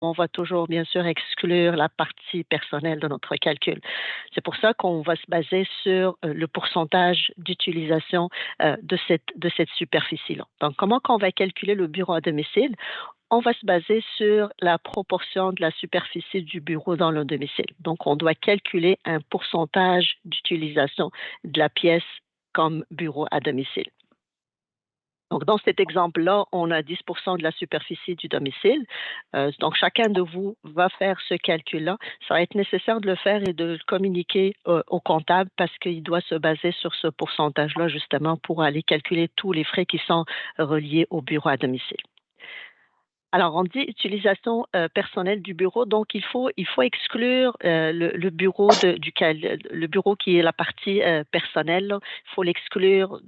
on va toujours, bien sûr, exclure la partie personnelle de notre calcul. C'est pour ça qu'on va se baser sur le pourcentage d'utilisation de cette superficie-là. Donc, comment qu'on va calculer le bureau à domicile? On va se baser sur la proportion de la superficie du bureau dans le domicile. Donc, on doit calculer un pourcentage d'utilisation de la pièce comme bureau à domicile. Donc, dans cet exemple-là, on a 10% de la superficie du domicile. Donc, chacun de vous va faire ce calcul-là. Ça va être nécessaire de le faire et de le communiquer au comptable parce qu'il doit se baser sur ce pourcentage-là justement pour aller calculer tous les frais qui sont reliés au bureau à domicile. Alors, on dit utilisation personnelle du bureau, donc il faut exclure le bureau le bureau qui est la partie personnelle, là. Il faut l'exclure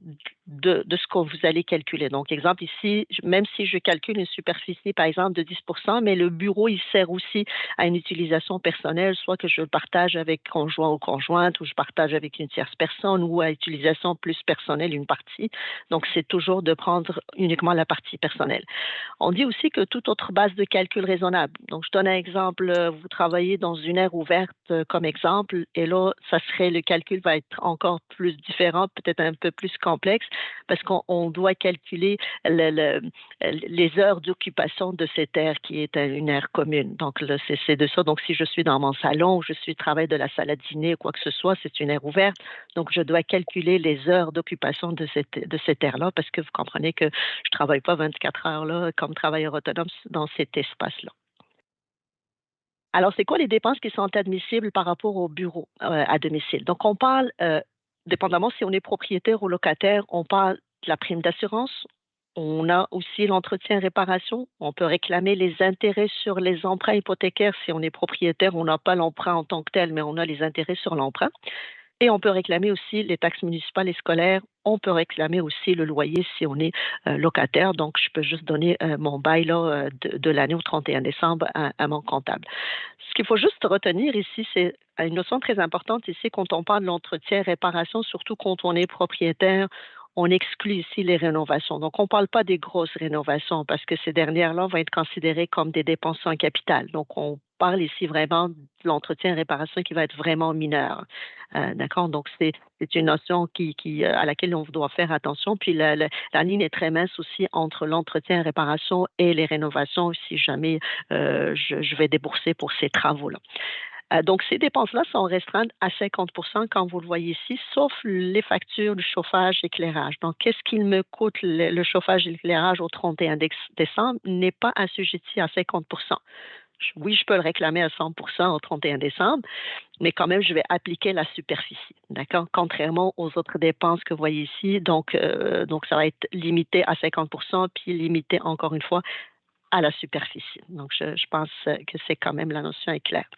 de ce que vous allez calculer. Donc, exemple ici, même si je calcule une superficie, par exemple, de 10%, mais le bureau, il sert aussi à une utilisation personnelle, soit que je le partage avec conjoint ou conjointe, ou je partage avec une tierce personne, ou à utilisation plus personnelle, une partie. Donc, c'est toujours de prendre uniquement la partie personnelle. On dit aussi que toute autre base de calcul raisonnable. Donc, je donne un exemple. Vous travaillez dans une aire ouverte comme exemple, et là, le calcul va être encore plus différent, peut-être un peu plus complexe, parce qu'on doit calculer les heures d'occupation de cette aire qui est une aire commune. Donc, là, c'est de ça. Donc, si je suis dans mon salon, je suis travail de la salle à dîner, quoi que ce soit, c'est une aire ouverte. Donc, je dois calculer les heures d'occupation de cette aire-là, parce que vous comprenez que je ne travaille pas 24 heures là, comme travailleur autonome dans cet espace-là. Alors, c'est quoi les dépenses qui sont admissibles par rapport au bureau à domicile? Donc, on parle, dépendamment si on est propriétaire ou locataire, on parle de la prime d'assurance. On a aussi l'entretien réparation. On peut réclamer les intérêts sur les emprunts hypothécaires. Si on est propriétaire, on n'a pas l'emprunt en tant que tel, mais on a les intérêts sur l'emprunt. Et on peut réclamer aussi les taxes municipales et scolaires. On peut réclamer aussi le loyer si on est locataire. Donc, je peux juste donner mon bail là, de l'année au 31 décembre à mon comptable. Ce qu'il faut juste retenir ici, c'est une notion très importante ici quand on parle de l'entretien, réparation, surtout quand on est propriétaire. On exclut ici les rénovations. Donc, on ne parle pas des grosses rénovations parce que ces dernières-là vont être considérées comme des dépenses en capital. Donc, on parle ici vraiment de l'entretien et réparation qui va être vraiment mineur. D'accord? Donc, c'est une notion à laquelle on doit faire attention. Puis, la ligne est très mince aussi entre l'entretien, réparation et les rénovations si jamais je vais débourser pour ces travaux-là. Donc, ces dépenses-là sont restreintes à 50%, comme vous le voyez ici, sauf les factures de chauffage, éclairage. Donc, qu'est-ce qu'il me coûte le chauffage et l'éclairage au 31 décembre n'est pas assujetti à 50%. Oui, je peux le réclamer à 100% au 31 décembre, mais quand même, je vais appliquer la superficie, d'accord? Contrairement aux autres dépenses que vous voyez ici, donc ça va être limité à 50%, puis limité encore une fois à la superficie. Donc, je pense que c'est quand même la notion est claire.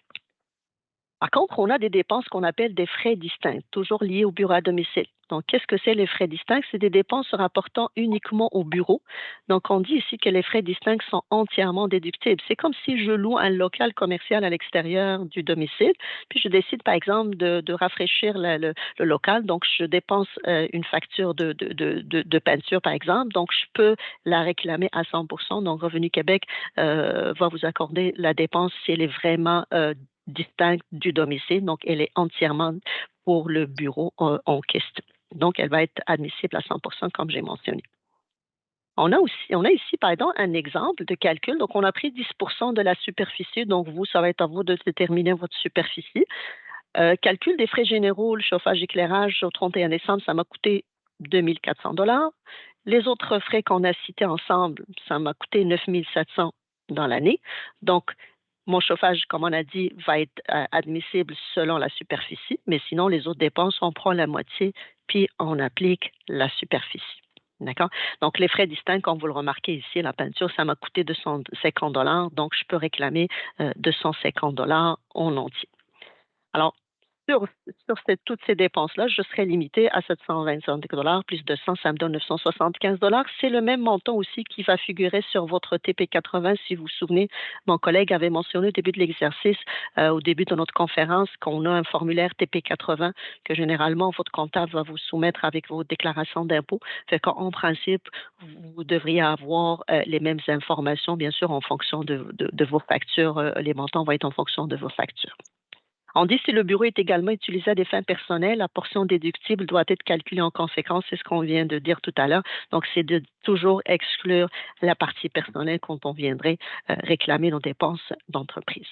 Par contre, on a des dépenses qu'on appelle des frais distincts, toujours liés au bureau à domicile. Donc, qu'est-ce que c'est les frais distincts? C'est des dépenses se rapportant uniquement au bureau. Donc, on dit ici que les frais distincts sont entièrement déductibles. C'est comme si je loue un local commercial à l'extérieur du domicile, puis je décide, par exemple, de rafraîchir le local. Donc, je dépense une facture de peinture, par exemple. Donc, je peux la réclamer à 100%. Donc, Revenu Québec va vous accorder la dépense si elle est vraiment distincte du domicile, donc elle est entièrement pour le bureau en question. Donc, elle va être admissible à 100% comme j'ai mentionné. On a ici, pardon, un exemple de calcul. Donc, on a pris 10% de la superficie. Donc, vous, ça va être à vous de déterminer votre superficie. Calcul des frais généraux, le chauffage, éclairage au 31 décembre, ça m'a coûté 2 400 $. Les autres frais qu'on a cités ensemble, ça m'a coûté 9 700 dans l'année. Donc, mon chauffage, comme on a dit, va être admissible selon la superficie, mais sinon, les autres dépenses, on prend la moitié, puis on applique la superficie. D'accord? Donc, les frais distincts, comme vous le remarquez ici, la peinture, ça m'a coûté 250 $, donc je peux réclamer 250 $ en entier. Alors, Sur, toutes ces dépenses-là, je serais limitée à 725 plus 200, ça me donne 975 dollars. C'est le même montant aussi qui va figurer sur votre TP80. Si vous vous souvenez, mon collègue avait mentionné au début de l'exercice, au début de notre conférence, qu'on a un formulaire TP80 que généralement votre comptable va vous soumettre avec vos déclarations d'impôts. Fait qu'en principe, vous devriez avoir les mêmes informations, bien sûr, en fonction de vos factures. Les montants vont être en fonction de vos factures. On dit si le bureau est également utilisé à des fins personnelles, la portion déductible doit être calculée en conséquence. C'est ce qu'on vient de dire tout à l'heure. Donc, c'est de toujours exclure la partie personnelle quand on viendrait réclamer nos dépenses d'entreprise.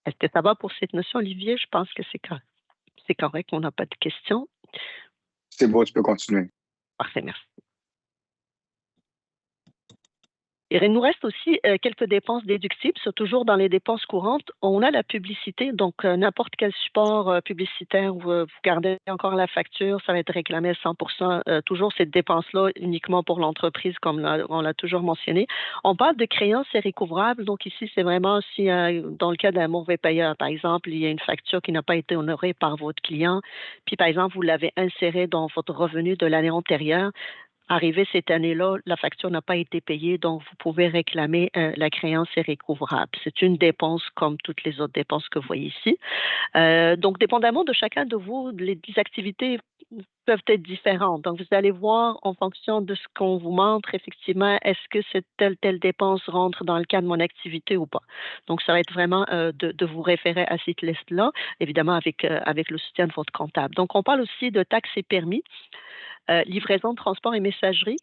Est-ce que ça va pour cette notion, Olivier? Je pense que c'est correct. On n'a pas de questions. C'est beau, tu peux continuer. Parfait, merci. Il nous reste aussi quelques dépenses déductibles, c'est toujours dans les dépenses courantes. On a la publicité, donc n'importe quel support publicitaire, vous gardez encore la facture, ça va être réclamé à 100%. Toujours cette dépense-là uniquement pour l'entreprise, comme on l'a toujours mentionné. On parle de créances irrécouvrables, donc ici, c'est vraiment si dans le cas d'un mauvais payeur, par exemple, il y a une facture qui n'a pas été honorée par votre client, puis par exemple, vous l'avez insérée dans votre revenu de l'année antérieure. Arrivé cette année-là, la facture n'a pas été payée, donc vous pouvez réclamer la créance irrécouvrable. C'est une dépense comme toutes les autres dépenses que vous voyez ici. Donc, dépendamment de chacun de vous, les activités peuvent être différentes. Donc, vous allez voir en fonction de ce qu'on vous montre, effectivement, est-ce que cette telle dépense rentre dans le cadre de mon activité ou pas. Donc, ça va être vraiment de vous référer à cette liste-là, évidemment avec le soutien de votre comptable. Donc, on parle aussi de taxes et permis. Livraison, transport et messagerie.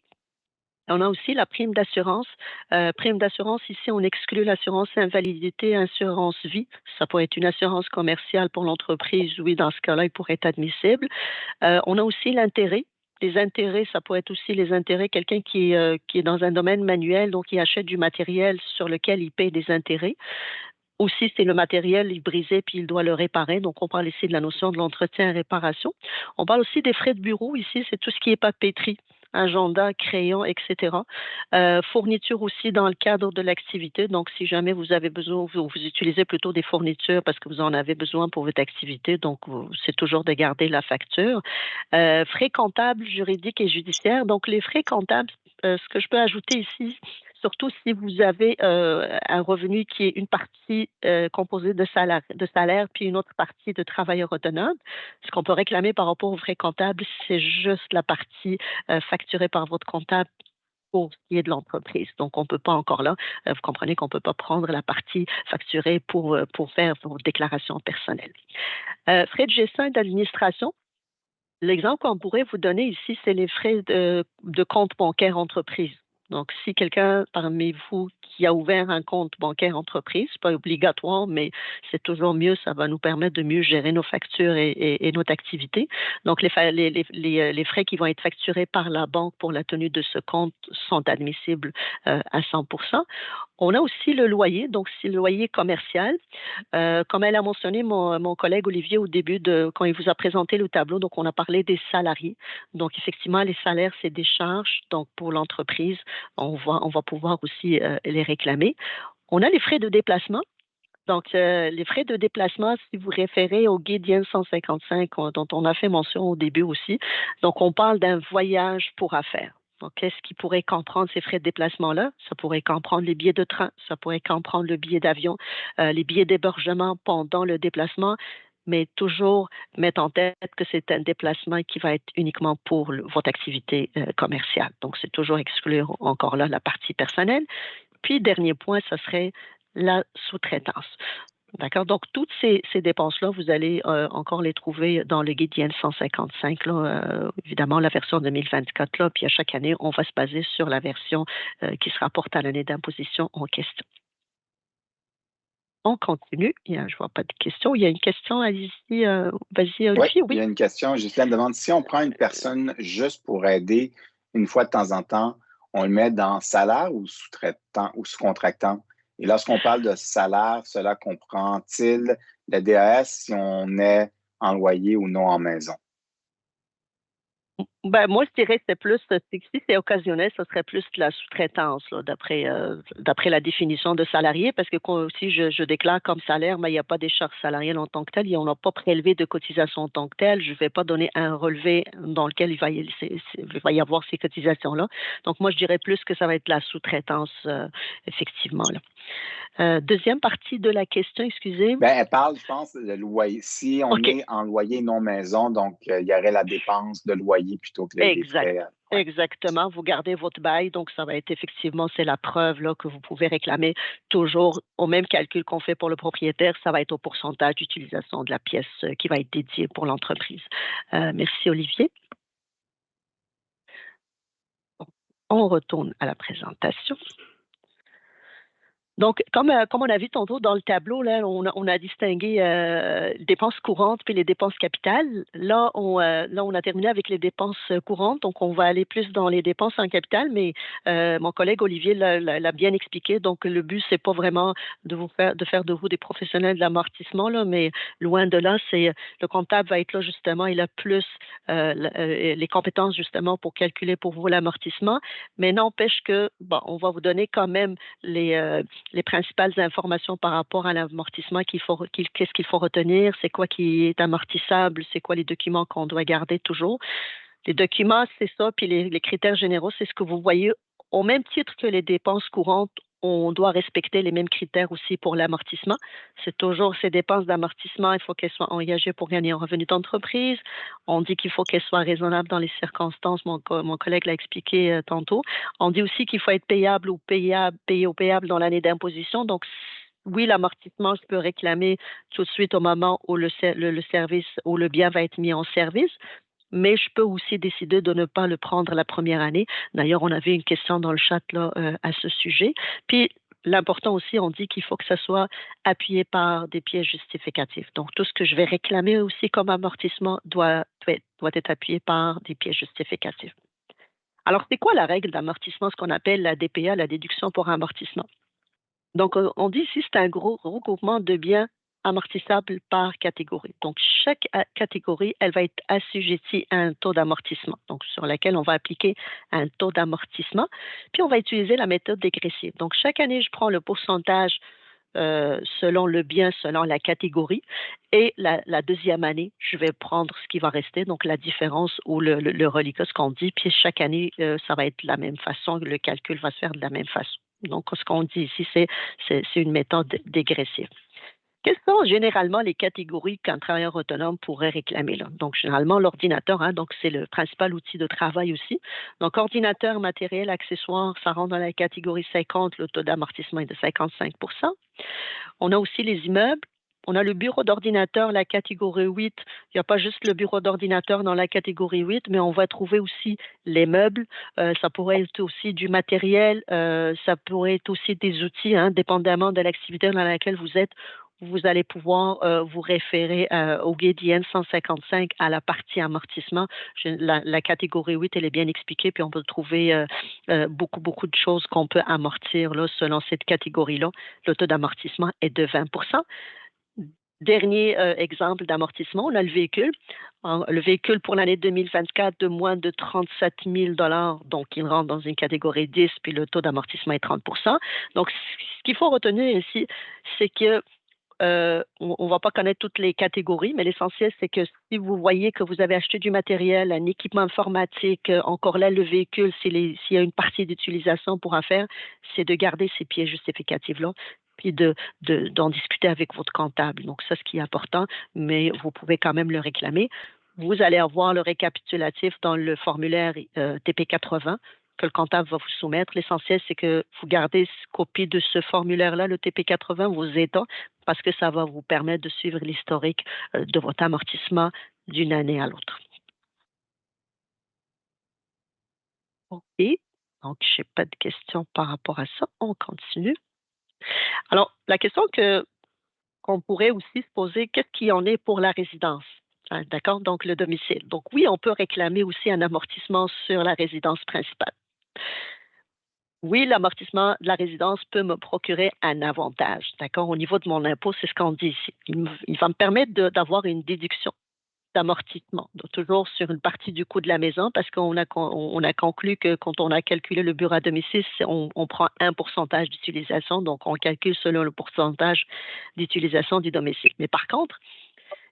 On a aussi la prime d'assurance. Prime d'assurance, ici, on exclut l'assurance invalidité, assurance vie. Ça pourrait être une assurance commerciale pour l'entreprise. Oui, dans ce cas-là, il pourrait être admissible. On a aussi l'intérêt. Les intérêts, ça pourrait être aussi les intérêts, quelqu'un qui est dans un domaine manuel, donc il achète du matériel sur lequel il paye des intérêts. Aussi, c'est le matériel, il brisait puis il doit le réparer. Donc, on parle ici de la notion de l'entretien et réparation. On parle aussi des frais de bureau. Ici, c'est tout ce qui est papeterie, agenda, crayon, etc. Fourniture aussi dans le cadre de l'activité. Donc, si jamais vous avez besoin, vous utilisez plutôt des fournitures parce que vous en avez besoin pour votre activité. Donc, c'est toujours de garder la facture. Frais comptables, juridiques et judiciaires. Donc, les frais comptables, ce que je peux ajouter ici, surtout si vous avez un revenu qui est une partie composée de salaire, puis une autre partie de travailleur autonome. Ce qu'on peut réclamer par rapport aux frais comptables, c'est juste la partie facturée par votre comptable pour ce qui est de l'entreprise. Donc, on ne peut pas encore là, vous comprenez qu'on ne peut pas prendre la partie facturée pour faire vos déclarations personnelles. Frais de gestion et d'administration. L'exemple qu'on pourrait vous donner ici, c'est les frais de compte bancaire entreprise. Donc, si quelqu'un parmi vous qui a ouvert un compte bancaire entreprise, pas obligatoire, mais c'est toujours mieux, ça va nous permettre de mieux gérer nos factures et notre activité. Donc, les frais qui vont être facturés par la banque pour la tenue de ce compte sont admissibles à 100%. On a aussi le loyer, donc c'est le loyer commercial. Comme elle a mentionné, mon collègue Olivier, au début, quand il vous a présenté le tableau, donc on a parlé des salariés. Donc, effectivement, les salaires, c'est des charges. Donc, pour l'entreprise, on va pouvoir aussi les réclamer. On a les frais de déplacement. Donc, les frais de déplacement, si vous référez au guide IEN 155, dont on a fait mention au début aussi, donc on parle d'un voyage pour affaires. Donc, qu'est-ce qui pourrait comprendre ces frais de déplacement-là? Ça pourrait comprendre les billets de train, ça pourrait comprendre le billet d'avion, les billets d'hébergement pendant le déplacement, mais toujours mettre en tête que c'est un déplacement qui va être uniquement pour votre activité commerciale. Donc, c'est toujours exclure encore là la partie personnelle. Puis, dernier point, ce serait la sous-traitance. D'accord? Donc, toutes ces dépenses-là, vous allez encore les trouver dans le guide IEN 155, là, évidemment, la version 2024, là, puis à chaque année, on va se baser sur la version qui se rapporte à l'année d'imposition en question. On continue. Je ne vois pas de questions. Il y a une question, allez-y, vas-y, Olivier. Oui, il y a une question. Justine demande si on prend une personne juste pour aider une fois de temps en temps, on le met dans salaire ou sous-traitant ou sous-contractant? Et lorsqu'on parle de salaire, cela comprend-il le DAS si on est en loyer ou non en maison? Ben, moi, je dirais que c'est plus, si c'est occasionnel, ce serait plus de la sous-traitance, là, d'après la définition de salarié, parce que si je déclare comme salaire, mais il n'y a pas des charges salariales en tant que telles, et on n'a pas prélevé de cotisations en tant que telles, je ne vais pas donner un relevé dans lequel il va y avoir ces cotisations-là. Donc, moi, je dirais plus que ça va être la sous-traitance, effectivement, là. Deuxième partie de la question, excusez. Ben, elle parle, je pense, de loyer. Si on OK. est en loyer non maison, donc il y aurait la dépense de loyer plutôt que les Exact. frais. Ouais. Exactement. Vous gardez votre bail, donc ça va être effectivement, c'est la preuve là, que vous pouvez réclamer toujours au même calcul qu'on fait pour le propriétaire, ça va être au pourcentage d'utilisation de la pièce qui va être dédiée pour l'entreprise. Merci Olivier. On retourne à la présentation. Donc, comme on a vu tantôt dans le tableau, là, on a distingué les dépenses courantes puis les dépenses capitales. Là, on a terminé avec les dépenses courantes, donc on va aller plus dans les dépenses en capital, mais mon collègue Olivier l'a bien expliqué. Donc, le but, c'est pas vraiment de faire de vous des professionnels de l'amortissement, là, mais loin de là, c'est le comptable va être là justement, il a plus les compétences justement pour calculer pour vous l'amortissement, mais n'empêche que, bon, on va vous donner quand même les principales informations par rapport à l'amortissement qu'est-ce qu'il faut retenir, c'est quoi qui est amortissable, c'est quoi les documents qu'on doit garder toujours. Les documents, c'est ça, puis les critères généraux, c'est ce que vous voyez au même titre que les dépenses courantes. On doit respecter les mêmes critères aussi pour l'amortissement. C'est toujours ces dépenses d'amortissement, il faut qu'elles soient engagées pour gagner un revenu d'entreprise. On dit qu'il faut qu'elles soient raisonnables dans les circonstances. Mon collègue l'a expliqué tantôt. On dit aussi qu'il faut être payable ou payé ou payable dans l'année d'imposition. Donc, oui, l'amortissement, je peux réclamer tout de suite au moment où le service ou le bien va être mis en service, mais je peux aussi décider de ne pas le prendre la première année. D'ailleurs, on avait une question dans le chat là, à ce sujet. Puis, l'important aussi, on dit qu'il faut que ça soit appuyé par des pièces justificatives. Donc, tout ce que je vais réclamer aussi comme amortissement doit être appuyé par des pièces justificatives. Alors, c'est quoi la règle d'amortissement, ce qu'on appelle la DPA, la déduction pour amortissement? Donc, on dit ici, c'est un gros regroupement de biens amortissables par catégorie. Donc, chaque catégorie, elle va être assujettie à un taux d'amortissement, donc sur laquelle on va appliquer un taux d'amortissement, puis on va utiliser la méthode dégressive. Donc, chaque année, je prends le pourcentage selon le bien, selon la catégorie, et la deuxième année, je vais prendre ce qui va rester, donc la différence ou le reliquat, ce qu'on dit, puis chaque année, ça va être de la même façon, le calcul va se faire de la même façon. Donc, ce qu'on dit ici, c'est une méthode dégressive. Quelles sont généralement les catégories qu'un travailleur autonome pourrait réclamer là? Donc, généralement, l'ordinateur, hein, donc c'est le principal outil de travail aussi. Donc, ordinateur, matériel, accessoire, ça rentre dans la catégorie 50, le taux d'amortissement est de 55. On a aussi les immeubles. On a le bureau d'ordinateur, la catégorie 8. Il n'y a pas juste le bureau d'ordinateur dans la catégorie 8, mais on va trouver aussi les meubles. Ça pourrait être aussi du matériel. Ça pourrait être aussi des outils, hein, dépendamment de l'activité dans laquelle vous êtes. Vous allez pouvoir vous référer au guide IN 155 à la partie amortissement. La catégorie 8, elle est bien expliquée, puis on peut trouver beaucoup de choses qu'on peut amortir là, selon cette catégorie-là. Le taux d'amortissement est de 20. Dernier exemple d'amortissement, on a le véhicule. Le véhicule pour l'année 2024 de moins de 37 000 donc il rentre dans une catégorie 10, puis le taux d'amortissement est 30. Donc, ce qu'il faut retenir ici, c'est que on ne va pas connaître toutes les catégories, mais l'essentiel, c'est que si vous voyez que vous avez acheté du matériel, un équipement informatique, encore là, le véhicule, s'il y a une partie d'utilisation pour en faire, c'est de garder ces pièces justificatives-là, puis d'en discuter avec votre comptable. Donc, ça, ce qui est important, mais vous pouvez quand même le réclamer. Vous allez avoir le récapitulatif dans le formulaire TP80 que le comptable va vous soumettre. L'essentiel, c'est que vous gardez copie de ce formulaire-là, le TP80, vos états, parce que ça va vous permettre de suivre l'historique de votre amortissement d'une année à l'autre. OK. Donc, je n'ai pas de questions par rapport à ça. On continue. Alors, la question qu'on pourrait aussi se poser, qu'est-ce qu'il en est pour la résidence? Hein, d'accord? Donc, le domicile. Donc, oui, on peut réclamer aussi un amortissement sur la résidence principale. Oui, l'amortissement de la résidence peut me procurer un avantage. D'accord? Au niveau de mon impôt, c'est ce qu'on dit ici. Il va me permettre d'avoir une déduction d'amortissement, donc toujours sur une partie du coût de la maison, parce qu'on a conclu que quand on a calculé le bureau à domicile, on prend un pourcentage d'utilisation, donc on calcule selon le pourcentage d'utilisation du domicile. Mais par contre,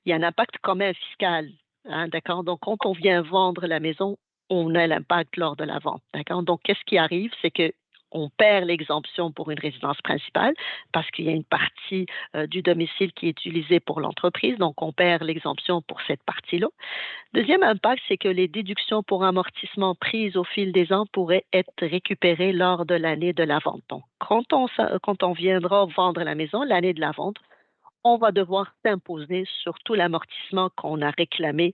il y a un impact quand même fiscal, hein, d'accord? Donc, quand on vient vendre la maison, on a l'impact lors de la vente, d'accord? Donc, qu'est-ce qui arrive? C'est que on perd l'exemption pour une résidence principale parce qu'il y a une partie du domicile qui est utilisée pour l'entreprise, donc on perd l'exemption pour cette partie-là. Deuxième impact, c'est que les déductions pour amortissement prises au fil des ans pourraient être récupérées lors de l'année de la vente. Donc, quand on viendra vendre la maison, l'année de la vente, on va devoir s'imposer sur tout l'amortissement qu'on a réclamé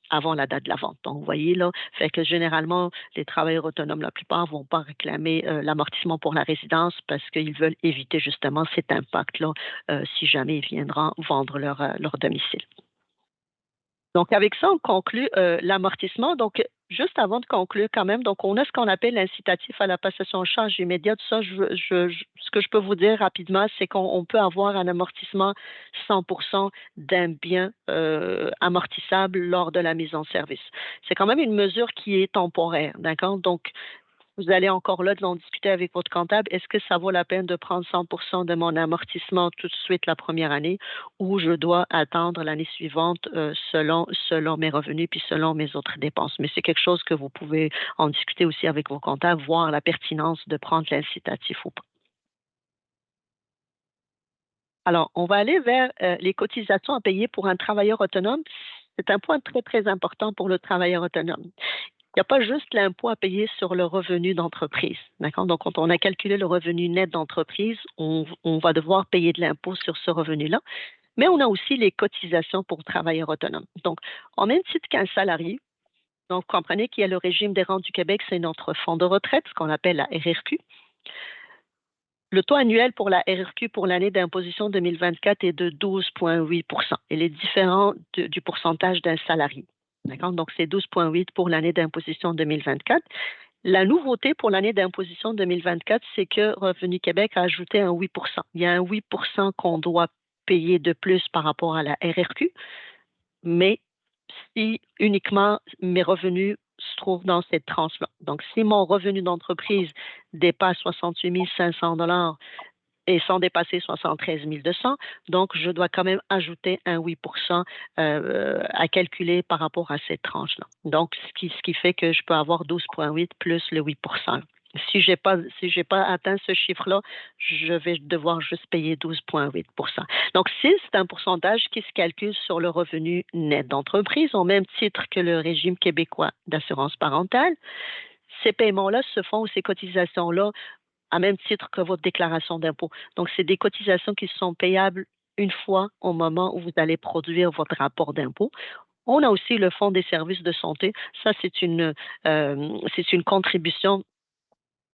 avant la date de la vente. Donc, vous voyez, là, fait que généralement, les travailleurs autonomes, la plupart, ne vont pas réclamer l'amortissement pour la résidence parce qu'ils veulent éviter justement cet impact-là si jamais ils viendront vendre leur domicile. Donc, avec ça, on conclut l'amortissement. Donc, juste avant de conclure quand même, donc on a ce qu'on appelle l'incitatif à la passation en charge immédiate. Ça, ce que je peux vous dire rapidement, c'est qu'on peut avoir un amortissement 100% d'un bien amortissable lors de la mise en service. C'est quand même une mesure qui est temporaire, d'accord? Donc, vous allez encore là en discuter avec votre comptable. Est-ce que ça vaut la peine de prendre 100% de mon amortissement tout de suite la première année ou je dois attendre l'année suivante selon mes revenus puis selon mes autres dépenses? Mais c'est quelque chose que vous pouvez en discuter aussi avec vos comptables, voir la pertinence de prendre l'incitatif ou pas. Alors, on va aller vers les cotisations à payer pour un travailleur autonome. C'est un point très, très important pour le travailleur autonome. Il n'y a pas juste l'impôt à payer sur le revenu d'entreprise. D'accord? Donc, quand on a calculé le revenu net d'entreprise, on va devoir payer de l'impôt sur ce revenu-là. Mais on a aussi les cotisations pour travailleurs autonomes. Donc, en même titre qu'un salarié, donc comprenez qu'il y a le régime des rentes du Québec, c'est notre fonds de retraite, ce qu'on appelle la RRQ. Le taux annuel pour la RRQ pour l'année d'imposition 2024 est de 12,8 %. Il est différent du pourcentage d'un salarié. D'accord? Donc, c'est 12,8 pour l'année d'imposition 2024. La nouveauté pour l'année d'imposition 2024, c'est que Revenu Québec a ajouté un 8 %. Il y a un 8 % qu'on doit payer de plus par rapport à la RRQ, mais si uniquement mes revenus se trouvent dans cette tranche-là. Donc, si mon revenu d'entreprise dépasse 68 500 $ et sans dépasser 73 200, donc je dois quand même ajouter un 8 % à calculer par rapport à cette tranche-là. Donc, ce qui fait que je peux avoir 12,8 plus le 8 %. Si j'ai pas atteint ce chiffre-là, je vais devoir juste payer 12,8 %. Donc, c'est un pourcentage qui se calcule sur le revenu net d'entreprise, au même titre que le régime québécois d'assurance parentale. Ces paiements-là se font, ou ces cotisations-là, à même titre que votre déclaration d'impôt. Donc, c'est des cotisations qui sont payables une fois au moment où vous allez produire votre rapport d'impôt. On a aussi le Fonds des services de santé. Ça, c'est une contribution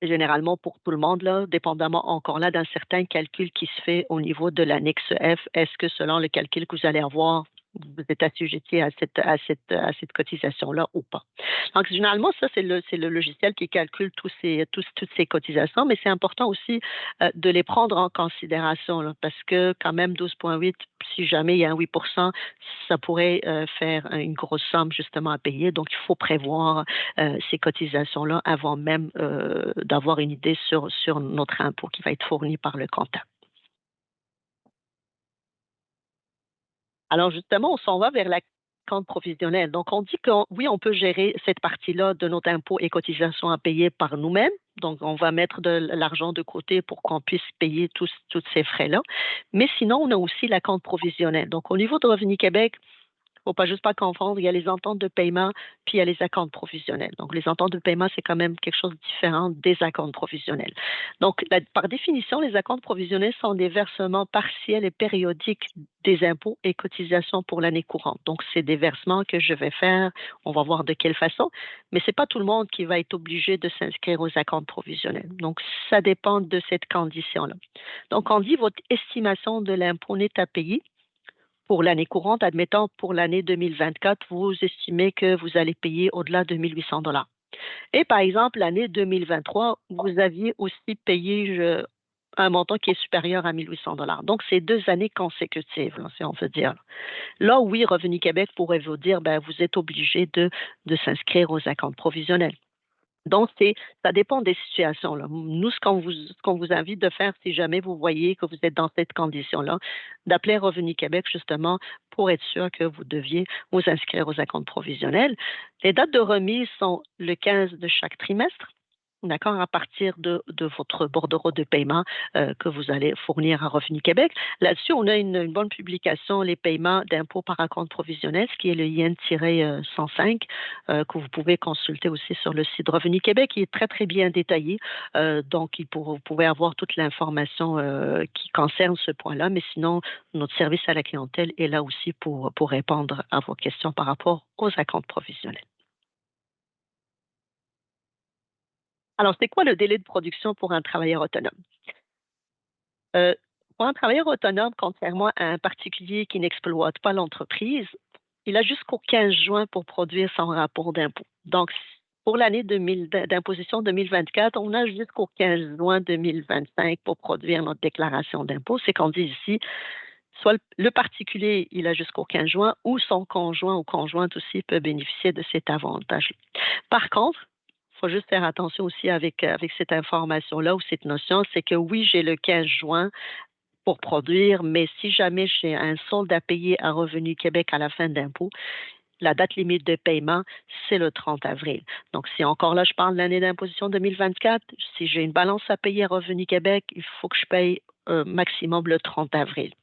généralement pour tout le monde, là, dépendamment encore là d'un certain calcul qui se fait au niveau de l'annexe F. Est-ce que selon le calcul que vous allez avoir, vous êtes assujetti à cette cotisation-là ou pas? Donc, généralement, ça, c'est le logiciel qui calcule toutes ces cotisations, mais c'est important aussi de les prendre en considération là, parce que quand même 12,8, si jamais il y a un 8 %, ça pourrait faire une grosse somme justement à payer. Donc, il faut prévoir ces cotisations-là avant même d'avoir une idée sur notre impôt qui va être fourni par le comptable. Alors justement, on s'en va vers la compte provisionnelle. Donc, on dit que oui, on peut gérer cette partie-là de notre impôt et cotisations à payer par nous-mêmes. Donc, on va mettre de l'argent de côté pour qu'on puisse payer tous ces frais-là. Mais sinon, on a aussi la compte provisionnelle. Donc, au niveau de Revenu Québec, il ne faut pas juste pas confondre, il y a les ententes de paiement, puis il y a les acomptes provisionnels. Donc, les ententes de paiement, c'est quand même quelque chose de différent des acomptes provisionnels. Donc, par définition, les acomptes provisionnels sont des versements partiels et périodiques des impôts et cotisations pour l'année courante. Donc, c'est des versements que je vais faire, on va voir de quelle façon, mais ce n'est pas tout le monde qui va être obligé de s'inscrire aux acomptes provisionnels. Donc, ça dépend de cette condition-là. Donc, on dit votre estimation de l'impôt net à payer. Pour l'année courante, admettons, pour l'année 2024, vous estimez que vous allez payer au-delà de 1 800 $. Et par exemple, l'année 2023, vous aviez aussi payé un montant qui est supérieur à 1 800 $. Donc, c'est 2 années consécutives, là, si on veut dire. Là, oui, Revenu Québec pourrait vous dire, ben, vous êtes obligé de s'inscrire aux acomptes provisionnels. Donc, ça dépend des situations, là. Nous, ce qu'on vous invite de faire, si jamais vous voyez que vous êtes dans cette condition-là, d'appeler Revenu Québec, justement, pour être sûr que vous deviez vous inscrire aux acomptes provisionnels. Les dates de remise sont le 15 de chaque trimestre. D'accord, à partir de votre bordereau de paiement que vous allez fournir à Revenu Québec. Là-dessus, on a une bonne publication, les paiements d'impôts par acompte provisionnel, ce qui est le IN-105, que vous pouvez consulter aussi sur le site de Revenu Québec, qui est très, très bien détaillé. Donc, vous pouvez avoir toute l'information qui concerne ce point-là, mais sinon, notre service à la clientèle est là aussi pour répondre à vos questions par rapport aux acomptes provisionnels. Alors, c'est quoi le délai de production pour un travailleur autonome? Euh, pour un travailleur autonome, contrairement à un particulier qui n'exploite pas l'entreprise, il a jusqu'au 15 juin pour produire son rapport d'impôt. Donc, pour l'année d'imposition 2024, on a jusqu'au 15 juin 2025 pour produire notre déclaration d'impôt. C'est qu'on dit ici, soit le particulier, il a jusqu'au 15 juin, ou son conjoint ou conjointe aussi peut bénéficier de cet avantage. Par contre, il faut juste faire attention aussi avec cette information-là ou cette notion, c'est que oui, j'ai le 15 juin pour produire, mais si jamais j'ai un solde à payer à Revenu Québec à la fin d'impôt, la date limite de paiement, c'est le 30 avril. Donc, si encore là, je parle de l'année d'imposition 2024, si j'ai une balance à payer à Revenu Québec, il faut que je paye maximum le 30 avril.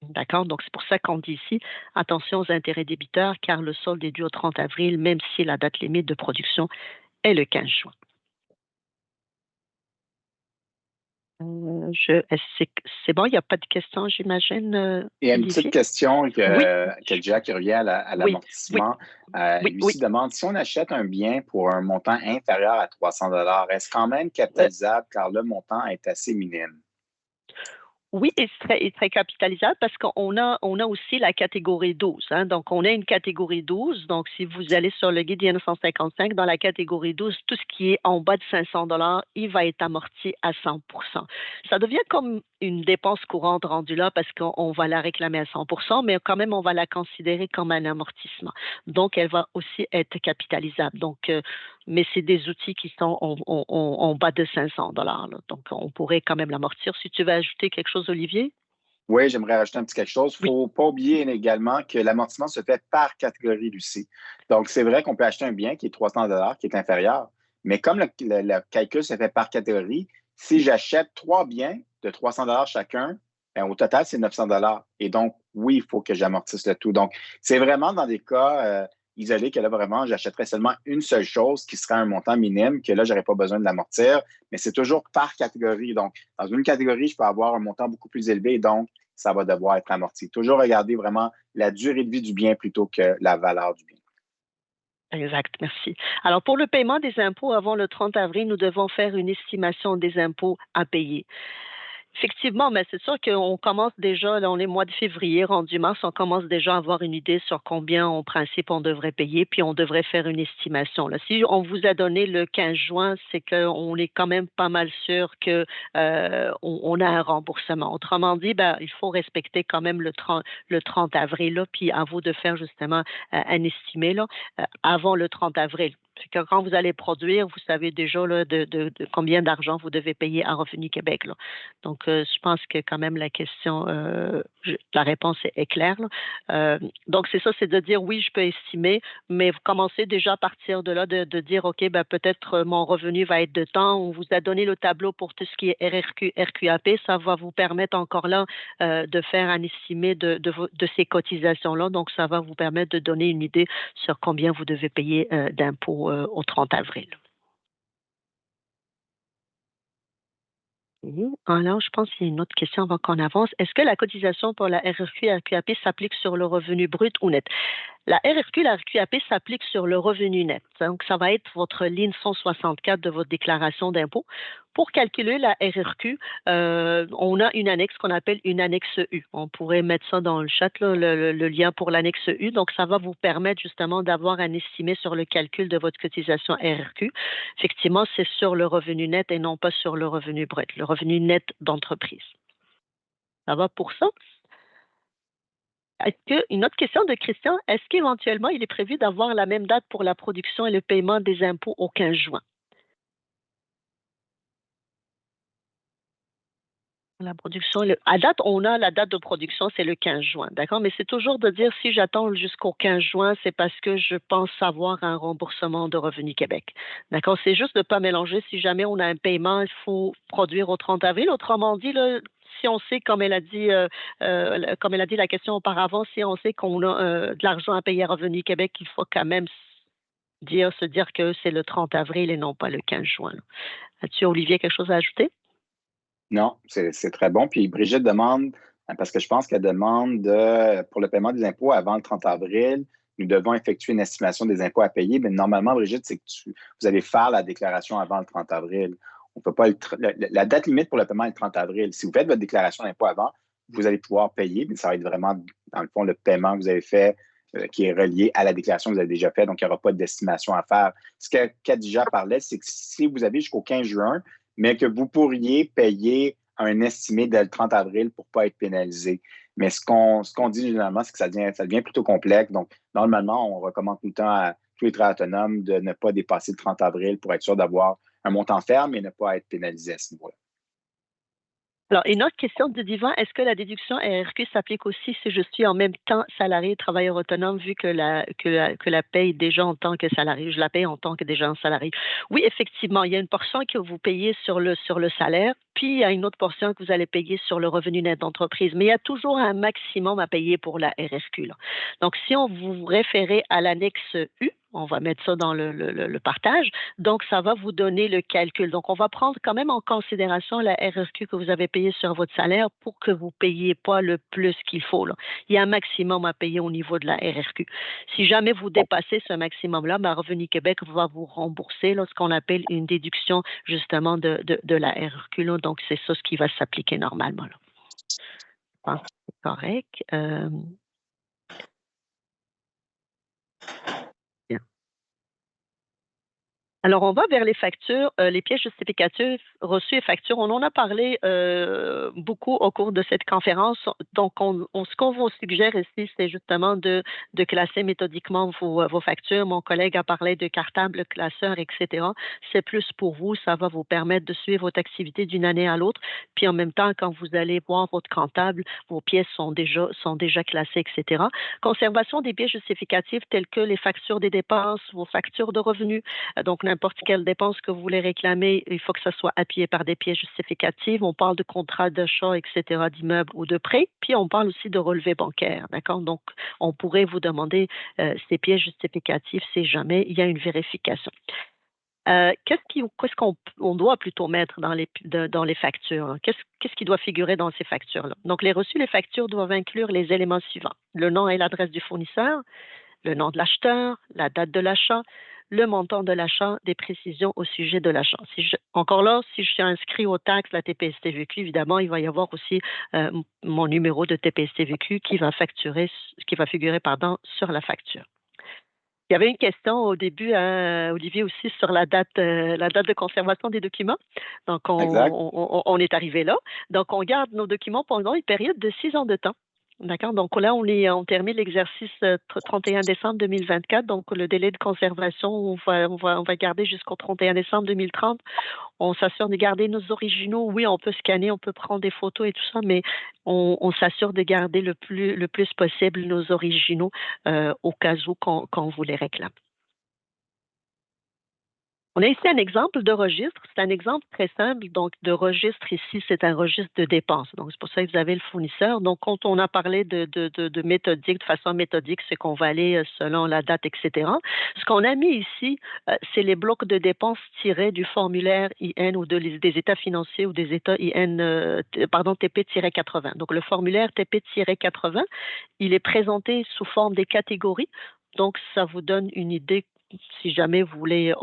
D'accord? Donc, c'est pour ça qu'on dit ici, attention aux intérêts débiteurs, car le solde est dû au 30 avril, même si la date limite de production est le 15 juin. C'est bon, il n'y a pas de questions, j'imagine, Il y a une petite Olivier? question Oui, que Jack qui revient à oui, oui, l'amortissement. oui, Lui oui. aussi demande si on achète un bien pour un montant inférieur à 300 est-ce quand même Euh, capitalisable car le montant est assez minime? Oui, et très capitalisable parce qu'on a aussi la catégorie 12, hein. Donc, on a une catégorie 12. Donc, si vous allez sur le guide IN 155, dans la catégorie 12, tout ce qui est en bas de 500 il va être amorti à 100. Ça devient comme une dépense courante rendue là parce qu'on va la réclamer à 100, mais quand même, on va la considérer comme un amortissement. Donc, elle va aussi être capitalisable. Donc, mais c'est des outils qui sont en bas de 500 là. Donc, on pourrait quand même l'amortir. Si tu veux ajouter quelque chose, Olivier? Oui, j'aimerais rajouter un petit quelque chose. Il ne Oui. faut pas oublier également que l'amortissement se fait par catégorie, Lucie. Donc, c'est vrai qu'on peut acheter un bien qui est 300 qui est inférieur, mais comme le calcul se fait par catégorie, si j'achète 3 biens de 300 chacun, ben, au total, c'est 900 Et donc, oui, il faut que j'amortisse le tout. Donc, c'est vraiment dans des cas isolés que là, vraiment, j'achèterais seulement une seule chose qui serait un montant minime, que là, je n'aurais pas besoin de l'amortir, mais c'est toujours par catégorie. Donc, dans une catégorie, je peux avoir un montant beaucoup plus élevé, donc ça va devoir être amorti. Toujours regarder vraiment la durée de vie du bien plutôt que la valeur du bien. Exact, merci. Alors, pour le paiement des impôts avant le 30 avril, nous devons faire une estimation des impôts à payer. Effectivement, mais c'est sûr qu'on commence déjà, là, on est mois de février, rendu mars, on commence déjà à avoir une idée sur combien, en principe, on devrait payer, puis on devrait faire une estimation. Là. Si on vous a donné le 15 juin, c'est qu'on est quand même pas mal sûr que on a un remboursement. Autrement dit, ben, il faut respecter quand même le 30 avril, là, puis à vous de faire justement un estimé là, avant le 30 avril. C'est que quand vous allez produire, vous savez déjà là, de combien d'argent vous devez payer à Revenu Québec. Là. Donc, je pense que quand même la question, la réponse est claire. Là. Donc, c'est ça, c'est de dire oui, je peux estimer, mais vous commencez déjà à partir de là de dire, OK, ben, peut-être mon revenu va être de temps. On vous a donné le tableau pour tout ce qui est RRQ, RQAP. Ça va vous permettre encore là de faire un estimé de ces cotisations-là. Donc, ça va vous permettre de donner une idée sur combien vous devez payer d'impôts au 30 avril. Alors, je pense qu'il y a une autre question avant qu'on avance. Est-ce que la cotisation pour la RRQ et RQAP s'applique sur le revenu brut ou net? La RRQ, la RQAP s'applique sur le revenu net. Donc, ça va être votre ligne 164 de votre déclaration d'impôt. Pour calculer la RRQ, on a une annexe qu'on appelle une annexe U. On pourrait mettre ça dans le chat, là, le lien pour l'annexe U. Donc, ça va vous permettre justement d'avoir un estimé sur le calcul de votre cotisation RRQ. Effectivement, c'est sur le revenu net et non pas sur le revenu brut, le revenu net d'entreprise. Ça va pour ça? Une autre question de Christian, est-ce qu'éventuellement il est prévu d'avoir la même date pour la production et le paiement des impôts au 15 juin? La production, à date, on a la date de production, c'est le 15 juin, d'accord? Mais c'est toujours de dire si j'attends jusqu'au 15 juin, c'est parce que je pense avoir un remboursement de Revenu Québec. D'accord? C'est juste de ne pas mélanger. Si jamais on a un paiement, il faut produire au 30 avril. Autrement dit, là, si on sait, comme elle a dit la question auparavant, si on sait qu'on a de l'argent à payer à Revenu Québec, il faut quand même se dire que c'est le 30 avril et non pas le 15 juin. Là. As-tu, Olivier, quelque chose à ajouter? Non, c'est très bon. Puis Brigitte demande, parce que je pense qu'elle demande pour le paiement des impôts avant le 30 avril, nous devons effectuer une estimation des impôts à payer. Mais normalement, Brigitte, c'est que vous allez faire la déclaration avant le 30 avril. On peut pas la date limite pour le paiement est le 30 avril. Si vous faites votre déclaration d'impôt avant, vous allez pouvoir payer, mais ça va être vraiment, dans le fond, le paiement que vous avez fait qui est relié à la déclaration que vous avez déjà faite. Donc, il n'y aura pas d'estimation à faire. Ce que Khadija parlait, c'est que si vous avez jusqu'au 15 juin, mais que vous pourriez payer un estimé dès le 30 avril pour ne pas être pénalisé. Mais ce qu'on dit généralement, c'est que ça devient plutôt complexe. Donc, normalement, on recommande tout le temps à tous les travailleurs autonomes de ne pas dépasser le 30 avril pour être sûr d'avoir un montant ferme et ne pas être pénalisé à ce niveau-là. Alors, une autre question de Divan, est-ce que la déduction RRQ s'applique aussi si je suis en même temps salarié et travailleur autonome, vu que la paye déjà en tant que salarié, je la paye en tant que déjà un salarié? Oui, effectivement, il y a une portion que vous payez sur le salaire, puis il y a une autre portion que vous allez payer sur le revenu net d'entreprise, mais il y a toujours un maximum à payer pour la RRQ. Là. Donc, si on vous référez à l'annexe U, on va mettre ça dans le partage. Donc, ça va vous donner le calcul. Donc, on va prendre quand même en considération la RRQ que vous avez payée sur votre salaire pour que vous ne payiez pas le plus qu'il faut. Là. Il y a un maximum à payer au niveau de la RRQ. Si jamais vous dépassez ce maximum-là, Revenu Québec va vous rembourser là, ce qu'on appelle une déduction justement de la RRQ. Là. Donc, c'est ça ce qui va s'appliquer normalement. Là. Je pense que c'est correct. Alors, on va vers les factures, les pièces justificatives reçues et factures. On en a parlé beaucoup au cours de cette conférence. Donc, ce qu'on vous suggère ici, c'est justement de classer méthodiquement vos factures. Mon collègue a parlé de cartable, classeur, etc. C'est plus pour vous. Ça va vous permettre de suivre votre activité d'une année à l'autre. Puis, en même temps, quand vous allez voir votre comptable, vos pièces sont déjà classées, etc. Conservation des pièces justificatives telles que les factures des dépenses, vos factures de revenus. Donc, n'importe quelle dépense que vous voulez réclamer, il faut que ça soit appuyé par des pièces justificatives. On parle de contrat d'achat, etc., d'immeubles ou de prêts. Puis, on parle aussi de relevés bancaires. D'accord? Donc, on pourrait vous demander ces pièces justificatives si jamais il y a une vérification. Qu'est-ce qu'on doit plutôt mettre dans les factures? Qu'est-ce qui doit figurer dans ces factures-là? Donc, les reçus, les factures doivent inclure les éléments suivants. Le nom et l'adresse du fournisseur, le nom de l'acheteur, la date de l'achat, le montant de l'achat, des précisions au sujet de l'achat. Encore là, si je suis inscrit aux taxes, la TPS-TVQ, évidemment, il va y avoir aussi mon numéro de TPS-TVQ qui va figurer sur la facture. Il y avait une question au début, Olivier, aussi sur la date de conservation des documents. Donc, on est arrivé là. Donc, on garde nos documents pendant une période de 6 ans de temps. D'accord. Donc là, on termine l'exercice 31 décembre 2024. Donc, le délai de conservation, on va garder jusqu'au 31 décembre 2030. On s'assure de garder nos originaux. Oui, on peut scanner, on peut prendre des photos et tout ça, mais on s'assure de garder le plus possible nos originaux au cas où qu'on vous les réclame. On a ici un exemple de registre. C'est un exemple très simple. Donc, de registre ici, c'est un registre de dépenses. Donc, c'est pour ça que vous avez le fournisseur. Donc, quand on a parlé de méthodique, de façon méthodique, c'est qu'on va aller selon la date, etc. Ce qu'on a mis ici, c'est les blocs de dépenses tirés du formulaire IN ou des états financiers ou des états IN, pardon, TP-80. Donc, le formulaire TP-80, il est présenté sous forme des catégories. Donc, ça vous donne une idée si jamais vous voulez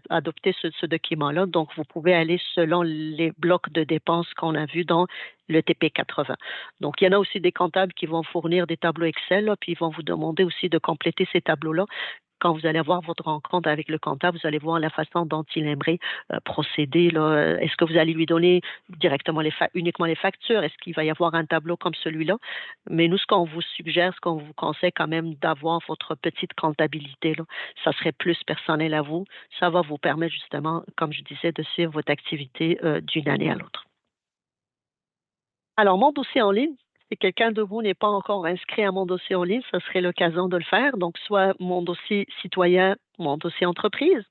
adopter ce document-là. Donc, vous pouvez aller selon les blocs de dépenses qu'on a vus dans le TP80. Donc, il y en a aussi des comptables qui vont fournir des tableaux Excel, là, puis ils vont vous demander aussi de compléter ces tableaux-là. Quand vous allez avoir votre rencontre avec le comptable, vous allez voir la façon dont il aimerait procéder. Là. Est-ce que vous allez lui donner directement uniquement les factures? Est-ce qu'il va y avoir un tableau comme celui-là? Mais nous, ce qu'on vous suggère, ce qu'on vous conseille quand même d'avoir votre petite comptabilité, là, ça serait plus personnel à vous. Ça va vous permettre justement, comme je disais, de suivre votre activité d'une année à l'autre. Alors, mon dossier en ligne, si quelqu'un de vous n'est pas encore inscrit à mon dossier en ligne, ce serait l'occasion de le faire. Donc, soit mon dossier citoyen, mon dossier entreprise.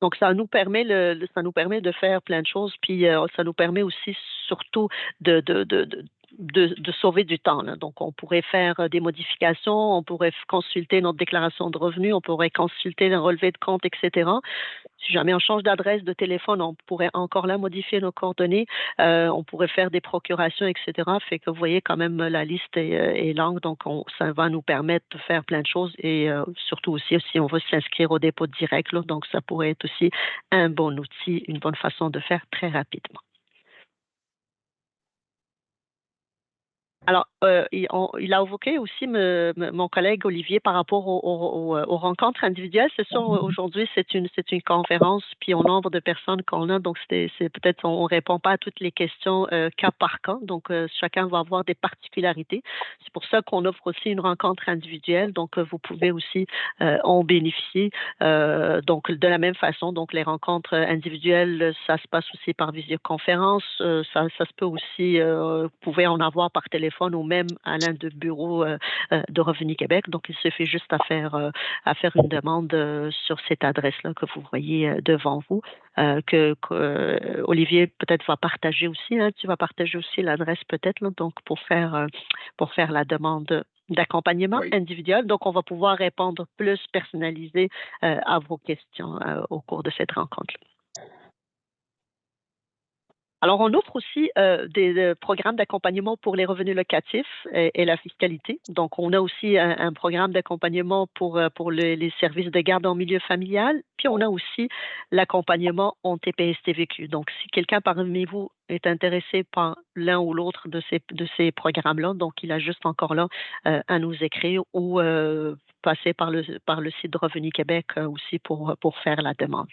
Donc, ça nous permet ça nous permet de faire plein de choses, puis ça nous permet aussi surtout de, de, de, de, de sauver du temps. Là. Donc, on pourrait faire des modifications, on pourrait consulter notre déclaration de revenus, on pourrait consulter le relevé de compte, etc. Si jamais on change d'adresse de téléphone, on pourrait encore là modifier nos coordonnées, on pourrait faire des procurations, etc. Fait que vous voyez quand même la liste est longue, donc ça va nous permettre de faire plein de choses et surtout aussi si on veut s'inscrire au dépôt direct, là, donc ça pourrait être aussi un bon outil, une bonne façon de faire très rapidement. Alors, il a évoqué aussi mon collègue Olivier par rapport aux rencontres individuelles. C'est sûr, aujourd'hui, c'est une conférence, puis au nombre de personnes qu'on a, donc c'est peut-être on répond pas à toutes les questions cas par cas. Donc, chacun va avoir des particularités. C'est pour ça qu'on offre aussi une rencontre individuelle. Donc, vous pouvez aussi en bénéficier. Donc, de la même façon, donc les rencontres individuelles, ça se passe aussi par visioconférence. Ça se peut aussi, vous pouvez en avoir par téléphone ou même à l'un de bureaux de Revenu Québec. Donc, il suffit juste à faire une demande sur cette adresse-là que vous voyez devant vous, que Olivier peut-être va partager aussi. Hein, tu vas partager aussi l'adresse peut-être, là, donc pour faire la demande d'accompagnement Oui. individuel. Donc, on va pouvoir répondre plus personnalisé à vos questions au cours de cette rencontre. Alors, on offre aussi des programmes d'accompagnement pour les revenus locatifs et la fiscalité. Donc, on a aussi un programme d'accompagnement pour les services de garde en milieu familial. Puis, on a aussi l'accompagnement en TPS-TVQ. Donc, si quelqu'un parmi vous est intéressé par l'un ou l'autre de ces programmes-là, donc il a juste encore là à nous écrire ou passer par le site de Revenu Québec aussi pour faire la demande.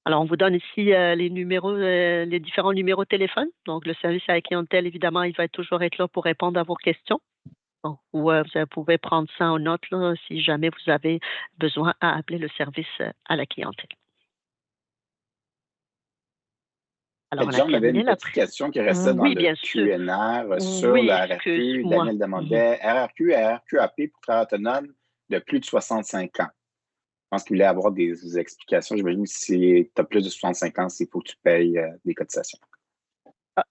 Alors, on vous donne ici les numéros, les différents numéros de téléphone. Donc, le service à la clientèle, évidemment, il va toujours être là pour répondre à vos questions. Donc, ou vous pouvez prendre ça en note là, si jamais vous avez besoin à appeler le service à la clientèle. Alors, on a Déjà, on avait terminé une petite question qui restait dans Oui, le bien sûr. QNR sur Oui, la RRQ. excuse-moi. Daniel demandait RRQ et RRQAP pour travailleurs autonomes de plus de 65 ans. Je pense qu'il voulait avoir des explications. J'imagine que si tu as plus de 65 ans, il faut que tu payes des cotisations.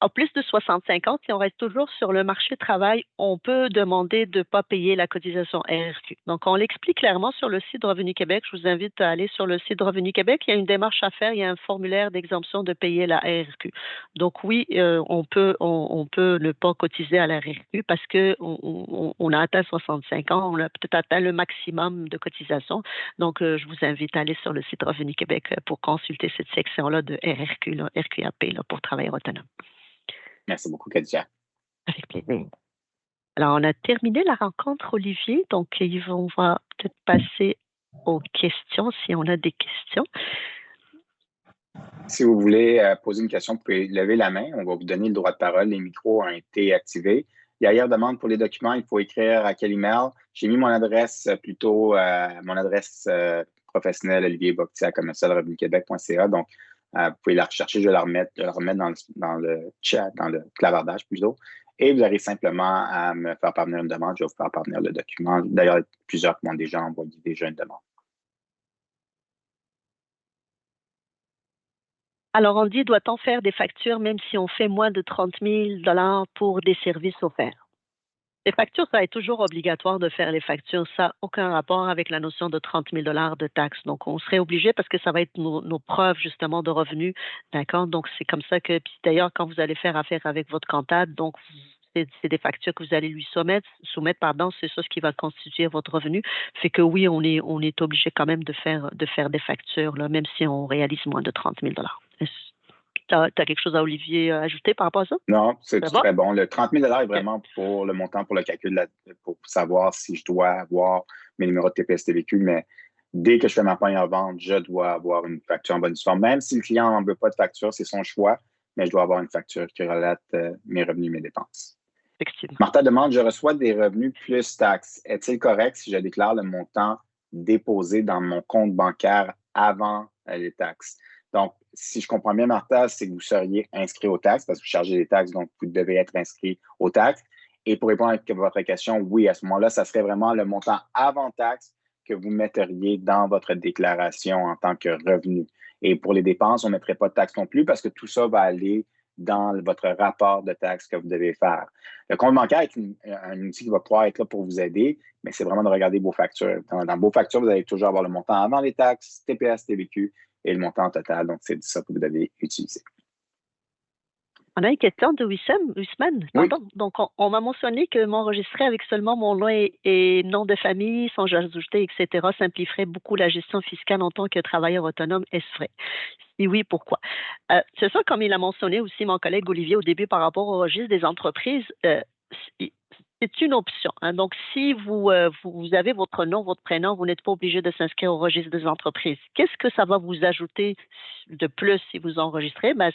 À plus de 65 ans, si on reste toujours sur le marché du travail, on peut demander de ne pas payer la cotisation RRQ. Donc, on l'explique clairement sur le site de Revenu Québec. Je vous invite à aller sur le site de Revenu Québec. Il y a une démarche à faire. Il y a un formulaire d'exemption de payer la RRQ. Donc, oui, on peut ne pas cotiser à la RRQ parce qu'on a atteint 65 ans. On a peut-être atteint le maximum de cotisation. Donc, je vous invite à aller sur le site de Revenu Québec pour consulter cette section-là de RRQ, là, RQAP, là, pour travailleurs autonomes. Merci beaucoup, Khadija. Avec plaisir. Alors, on a terminé la rencontre, Olivier. Donc, on va peut-être passer aux questions, si on a des questions. Si vous voulez poser une question, vous pouvez lever la main. On va vous donner le droit de parole. Les micros ont été activés. Il y a ailleurs demande pour les documents. Il faut écrire à quel email. J'ai mis mon adresse professionnelle, Olivier Bocti, à commercialrevenuquebec.ca. Donc, vous pouvez la rechercher. Je vais la remettre dans le chat, dans le clavardage plutôt. Et vous aurez simplement à me faire parvenir une demande. Je vais vous faire parvenir le document. D'ailleurs, plusieurs m'ont déjà envoyé déjà une demande. Alors, on dit, doit-on faire des factures même si on fait moins de 30 000 $ pour des services offerts? Les factures, ça est toujours obligatoire de faire les factures. Ça n'a aucun rapport avec la notion de 30 000 $ de taxes. Donc, on serait obligé parce que ça va être nos preuves justement de revenus. D'accord? Donc, c'est comme ça que, puis d'ailleurs, quand vous allez faire affaire avec votre comptable, donc, c'est des factures que vous allez lui soumettre, pardon, c'est ça ce qui va constituer votre revenu. Fait que oui, on est obligé quand même de faire des factures, là, même si on réalise moins de 30 000 $. Tu as quelque chose à Olivier à ajouter par rapport à ça? Non, c'est Ça va? très bon. Le 30 000 est OK. vraiment pour le montant, pour le calcul, pour savoir si je dois avoir mes numéros de TPS-TVQ, mais dès que je fais ma première vente, je dois avoir une facture en bonne forme. Même si le client n'en veut pas de facture, c'est son choix, mais je dois avoir une facture qui relate mes revenus et mes dépenses. Effectivement. Martha demande, je reçois des revenus plus taxes. Est-il correct si je déclare le montant déposé dans mon compte bancaire avant les taxes? Donc, si je comprends bien, Martha, c'est que vous seriez inscrit aux taxes parce que vous chargez des taxes, donc vous devez être inscrit aux taxes. Et pour répondre à votre question, oui, à ce moment-là, ça serait vraiment le montant avant taxe que vous metteriez dans votre déclaration en tant que revenu. Et pour les dépenses, on ne mettrait pas de taxes non plus parce que tout ça va aller dans votre rapport de taxes que vous devez faire. Le compte bancaire est un outil qui va pouvoir être là pour vous aider, mais c'est vraiment de regarder vos factures. Dans vos factures, vous allez toujours avoir le montant avant les taxes, TPS, TVQ et le montant total. Donc, c'est ça que vous devez utiliser. On a une question de Wissman, Oui. pardon. Donc, on m'a mentionné que m'enregistrer avec seulement mon nom et nom de famille, sans ajouter, etc., simplifierait beaucoup la gestion fiscale en tant que travailleur autonome. Est-ce vrai? Si oui, pourquoi? C'est ça, comme il a mentionné aussi mon collègue Olivier au début par rapport au registre des entreprises, c'est une option. Hein. Donc, si vous avez votre nom, votre prénom, vous n'êtes pas obligé de s'inscrire au registre des entreprises. Qu'est-ce que ça va vous ajouter de plus si vous enregistrez? Ben,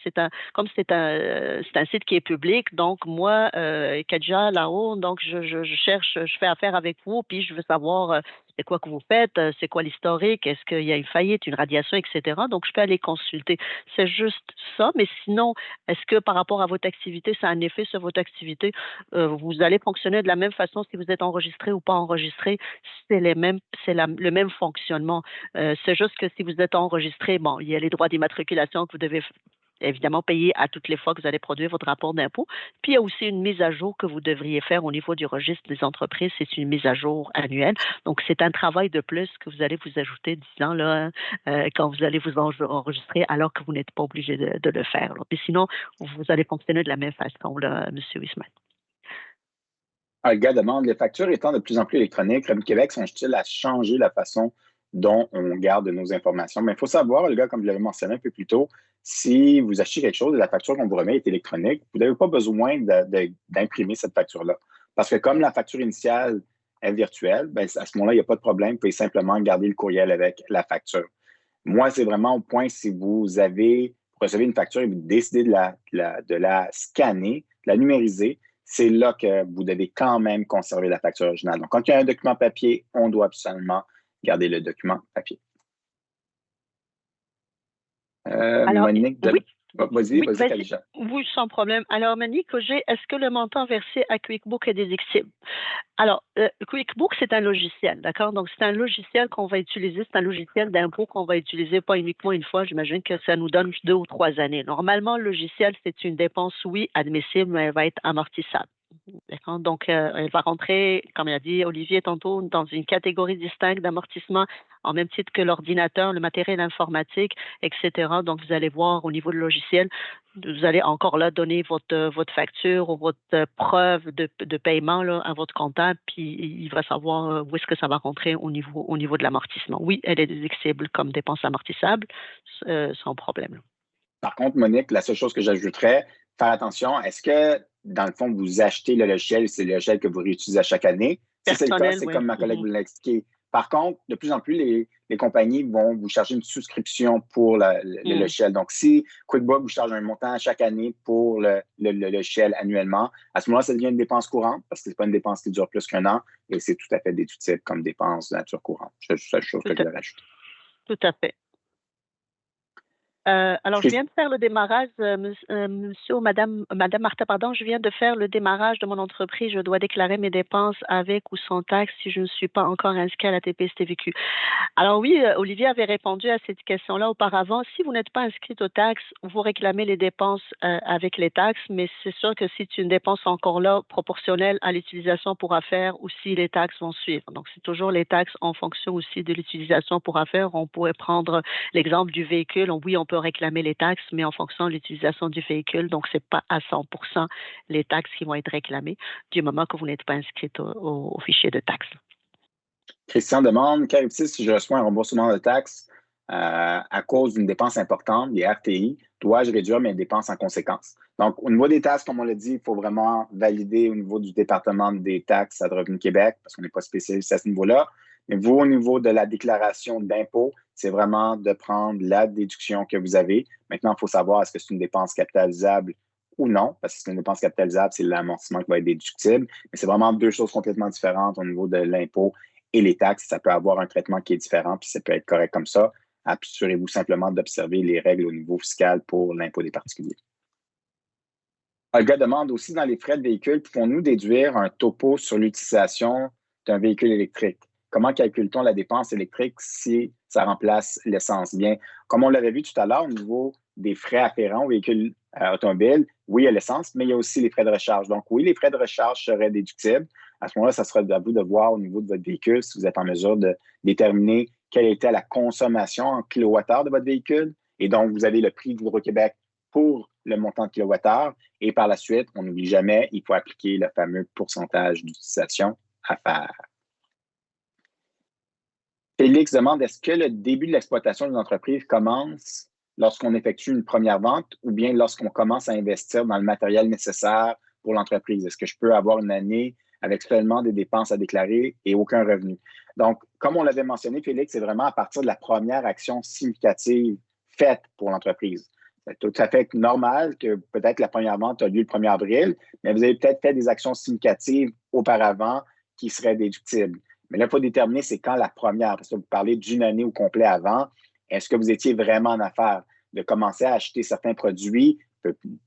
comme c'est un site qui est public, donc moi, Kadja, là-haut, donc je cherche, je fais affaire avec vous, puis je veux savoir c'est quoi que vous faites, c'est quoi l'historique, est-ce qu'il y a une faillite, une radiation, etc. Donc, je peux aller consulter. C'est juste ça, mais sinon, est-ce que par rapport à votre activité, ça a un effet sur votre activité? Vous allez fonctionner de la même façon si vous êtes enregistré ou pas enregistré. Le même fonctionnement. C'est juste que si vous êtes enregistré, bon, il y a les droits d'immatriculation que vous devez évidemment payer à toutes les fois que vous allez produire votre rapport d'impôt. Puis il y a aussi une mise à jour que vous devriez faire au niveau du registre des entreprises. C'est une mise à jour annuelle. Donc, c'est un travail de plus que vous allez vous ajouter 10 ans là, quand vous allez vous enregistrer alors que vous n'êtes pas obligé de le faire. Là. Puis sinon, vous allez fonctionner de la même façon, là, M. Wisman. Le gars demande, les factures étant de plus en plus électroniques, Revenu Québec songe-t-il à changer la façon dont on garde nos informations? Mais il faut savoir, le gars, comme je l'avais mentionné un peu plus tôt, si vous achetez quelque chose et la facture qu'on vous remet est électronique, vous n'avez pas besoin d'imprimer cette facture-là. Parce que comme la facture initiale est virtuelle, ben, à ce moment-là, il n'y a pas de problème. Vous pouvez simplement garder le courriel avec la facture. Moi, c'est vraiment au point si vous recevez une facture et vous décidez de la scanner, de la numériser, c'est là que vous devez quand même conserver la facture originale. Donc, quand il y a un document papier, on doit absolument garder le document papier. Alors, Monique, oui, vas-y, oui, vas-y, vas-y. Khadija. Oui, sans problème. Alors, Monique, est-ce que le montant versé à QuickBook est déductible? Alors, QuickBook, c'est un logiciel, d'accord? Donc, c'est un logiciel qu'on va utiliser, c'est un logiciel d'impôt qu'on va utiliser pas uniquement une fois. J'imagine que ça nous donne 2 ou 3 années. Normalement, le logiciel, c'est une dépense, oui, admissible, mais elle va être amortissable. D'accord? Donc, elle va rentrer, comme a dit Olivier tantôt, dans une catégorie distincte d'amortissement, en même titre que l'ordinateur, le matériel informatique, etc. Donc, vous allez voir au niveau du logiciel, vous allez encore là donner votre facture ou votre preuve de paiement là, à votre comptable, puis il va savoir où est-ce que ça va rentrer au niveau de l'amortissement. Oui, elle est déductible comme dépense amortissable, sans problème. Là. Par contre, Monique, la seule chose que j'ajouterais, faire attention, est-ce que, dans le fond, vous achetez le logiciel, c'est le logiciel que vous réutilisez à chaque année? Si c'est le cas, Personnel, c'est oui. comme ma collègue vous l'a expliqué. Par contre, de plus en plus, les compagnies vont vous charger une souscription pour le logiciel. Donc, si QuickBooks vous charge un montant chaque année pour le logiciel annuellement, à ce moment-là, ça devient une dépense courante parce que ce n'est pas une dépense qui dure plus qu'un an et c'est tout à fait déductible comme dépense de nature courante. C'est la chose que je voulais rajouter. Tout à fait. Alors, je viens de faire le démarrage, monsieur ou madame Martha, pardon, je viens de faire le démarrage de mon entreprise. Je dois déclarer mes dépenses avec ou sans taxe si je ne suis pas encore inscrit à la TPS-TVQ. Alors oui, Olivier avait répondu à cette question-là auparavant. Si vous n'êtes pas inscrite aux taxes, vous réclamez les dépenses avec les taxes, mais c'est sûr que si c'est une dépense encore là proportionnelle à l'utilisation pour affaires, aussi les taxes vont suivre. Donc c'est toujours les taxes en fonction aussi de l'utilisation pour affaires. On pourrait prendre l'exemple du véhicule. Oui, on peut réclamer les taxes, mais en fonction de l'utilisation du véhicule. Donc c'est pas à 100% les taxes qui vont être réclamées du moment que vous n'êtes pas inscrite au fichier de taxes. Christian demande, qu'arrive-t-il si je reçois un remboursement de taxes à cause d'une dépense importante, des RTI, dois-je réduire mes dépenses en conséquence? Donc, au niveau des taxes, comme on l'a dit, il faut vraiment valider au niveau du département des taxes à Revenu Québec, parce qu'on n'est pas spécialiste à ce niveau-là. Mais vous, au niveau de la déclaration d'impôt, c'est vraiment de prendre la déduction que vous avez. Maintenant, il faut savoir est-ce que c'est une dépense capitalisable ou non, parce que c'est une dépense capitalisable, c'est l'amortissement qui va être déductible. Mais c'est vraiment deux choses complètement différentes au niveau de l'impôt et les taxes. Ça peut avoir un traitement qui est différent, puis ça peut être correct comme ça. Assurez-vous simplement d'observer les règles au niveau fiscal pour l'impôt des particuliers. Olga demande aussi dans les frais de véhicule, pouvons-nous déduire un topo sur l'utilisation d'un véhicule électrique? Comment calcule-t-on la dépense électrique si ça remplace l'essence? Bien, comme on l'avait vu tout à l'heure, au niveau des frais afférents aux véhicules automobiles, oui, il y a l'essence, mais il y a aussi les frais de recharge. Donc, oui, les frais de recharge seraient déductibles. À ce moment-là, ça sera à vous de voir au niveau de votre véhicule si vous êtes en mesure de déterminer quelle était la consommation en kilowattheure de votre véhicule. Et donc, vous avez le prix d'Hydro-Québec pour le montant de kilowattheure. Et par la suite, on n'oublie jamais, il faut appliquer le fameux pourcentage d'utilisation à faire. Félix demande, est-ce que le début de l'exploitation d'une entreprise commence lorsqu'on effectue une première vente ou bien lorsqu'on commence à investir dans le matériel nécessaire pour l'entreprise? Est-ce que je peux avoir une année avec seulement des dépenses à déclarer et aucun revenu? Donc, comme on l'avait mentionné, Félix, c'est vraiment à partir de la première action significative faite pour l'entreprise. C'est tout à fait normal que peut-être la première vente a lieu le 1er avril, mais vous avez peut-être fait des actions significatives auparavant qui seraient déductibles. Mais là, il faut déterminer c'est quand la première, parce que vous parlez d'une année au complet avant. Est-ce que vous étiez vraiment en affaire de commencer à acheter certains produits?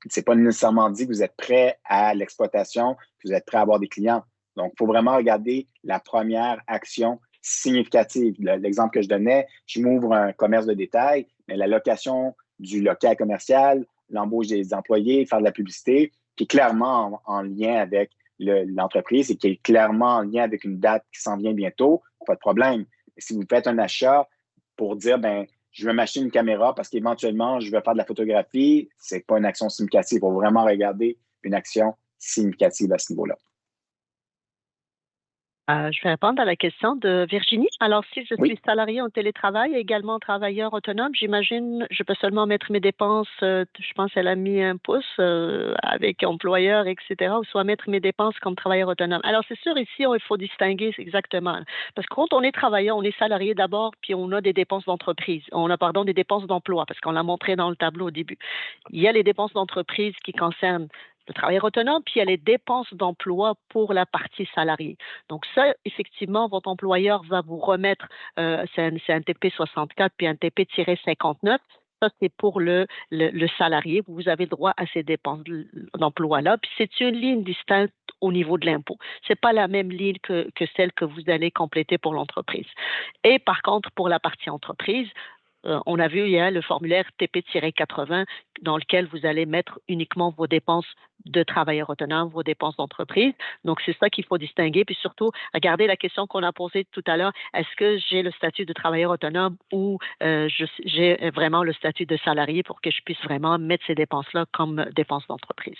C'est pas nécessairement dit que vous êtes prêt à l'exploitation, que vous êtes prêt à avoir des clients. Donc, il faut vraiment regarder la première action significative. L'exemple que je donnais, je m'ouvre un commerce de détail, mais la location du local commercial, l'embauche des employés, faire de la publicité, qui est clairement en lien avec l'entreprise et qui est clairement en lien avec une date qui s'en vient bientôt, pas de problème. Si vous faites un achat pour dire, ben, je veux m'acheter une caméra parce qu'éventuellement, je veux faire de la photographie, c'est pas une action significative. Il faut vraiment regarder une action significative à ce niveau-là. Je vais répondre à la question de Virginie. Alors, si je Oui. suis salarié en télétravail et également travailleur autonome, j'imagine je peux seulement mettre mes dépenses, je pense qu'elle a mis un pouce avec employeur, etc., ou soit mettre mes dépenses comme travailleur autonome. Alors, c'est sûr, ici, il faut distinguer exactement. Parce que quand on est travailleur, on est salarié d'abord, puis on a des dépenses d'entreprise. On a, pardon, des dépenses d'emploi, parce qu'on l'a montré dans le tableau au début. Il y a les dépenses d'entreprise qui concernent le travailleur autonome, puis il y a les dépenses d'emploi pour la partie salariée. Donc ça, effectivement, votre employeur va vous remettre, c'est un TP64 puis un TP-59. Ça, c'est pour le salarié. Vous avez le droit à ces dépenses d'emploi-là. Puis c'est une ligne distincte au niveau de l'impôt. Ce n'est pas la même ligne que celle que vous allez compléter pour l'entreprise. Et par contre, pour la partie entreprise, on a vu, il y a le formulaire TP-80 dans lequel vous allez mettre uniquement vos dépenses de travailleur autonome, vos dépenses d'entreprise. Donc, c'est ça qu'il faut distinguer. Puis surtout, regardez la question qu'on a posée tout à l'heure. Est-ce que j'ai le statut de travailleur autonome ou j'ai vraiment le statut de salarié pour que je puisse vraiment mettre ces dépenses-là comme dépenses d'entreprise?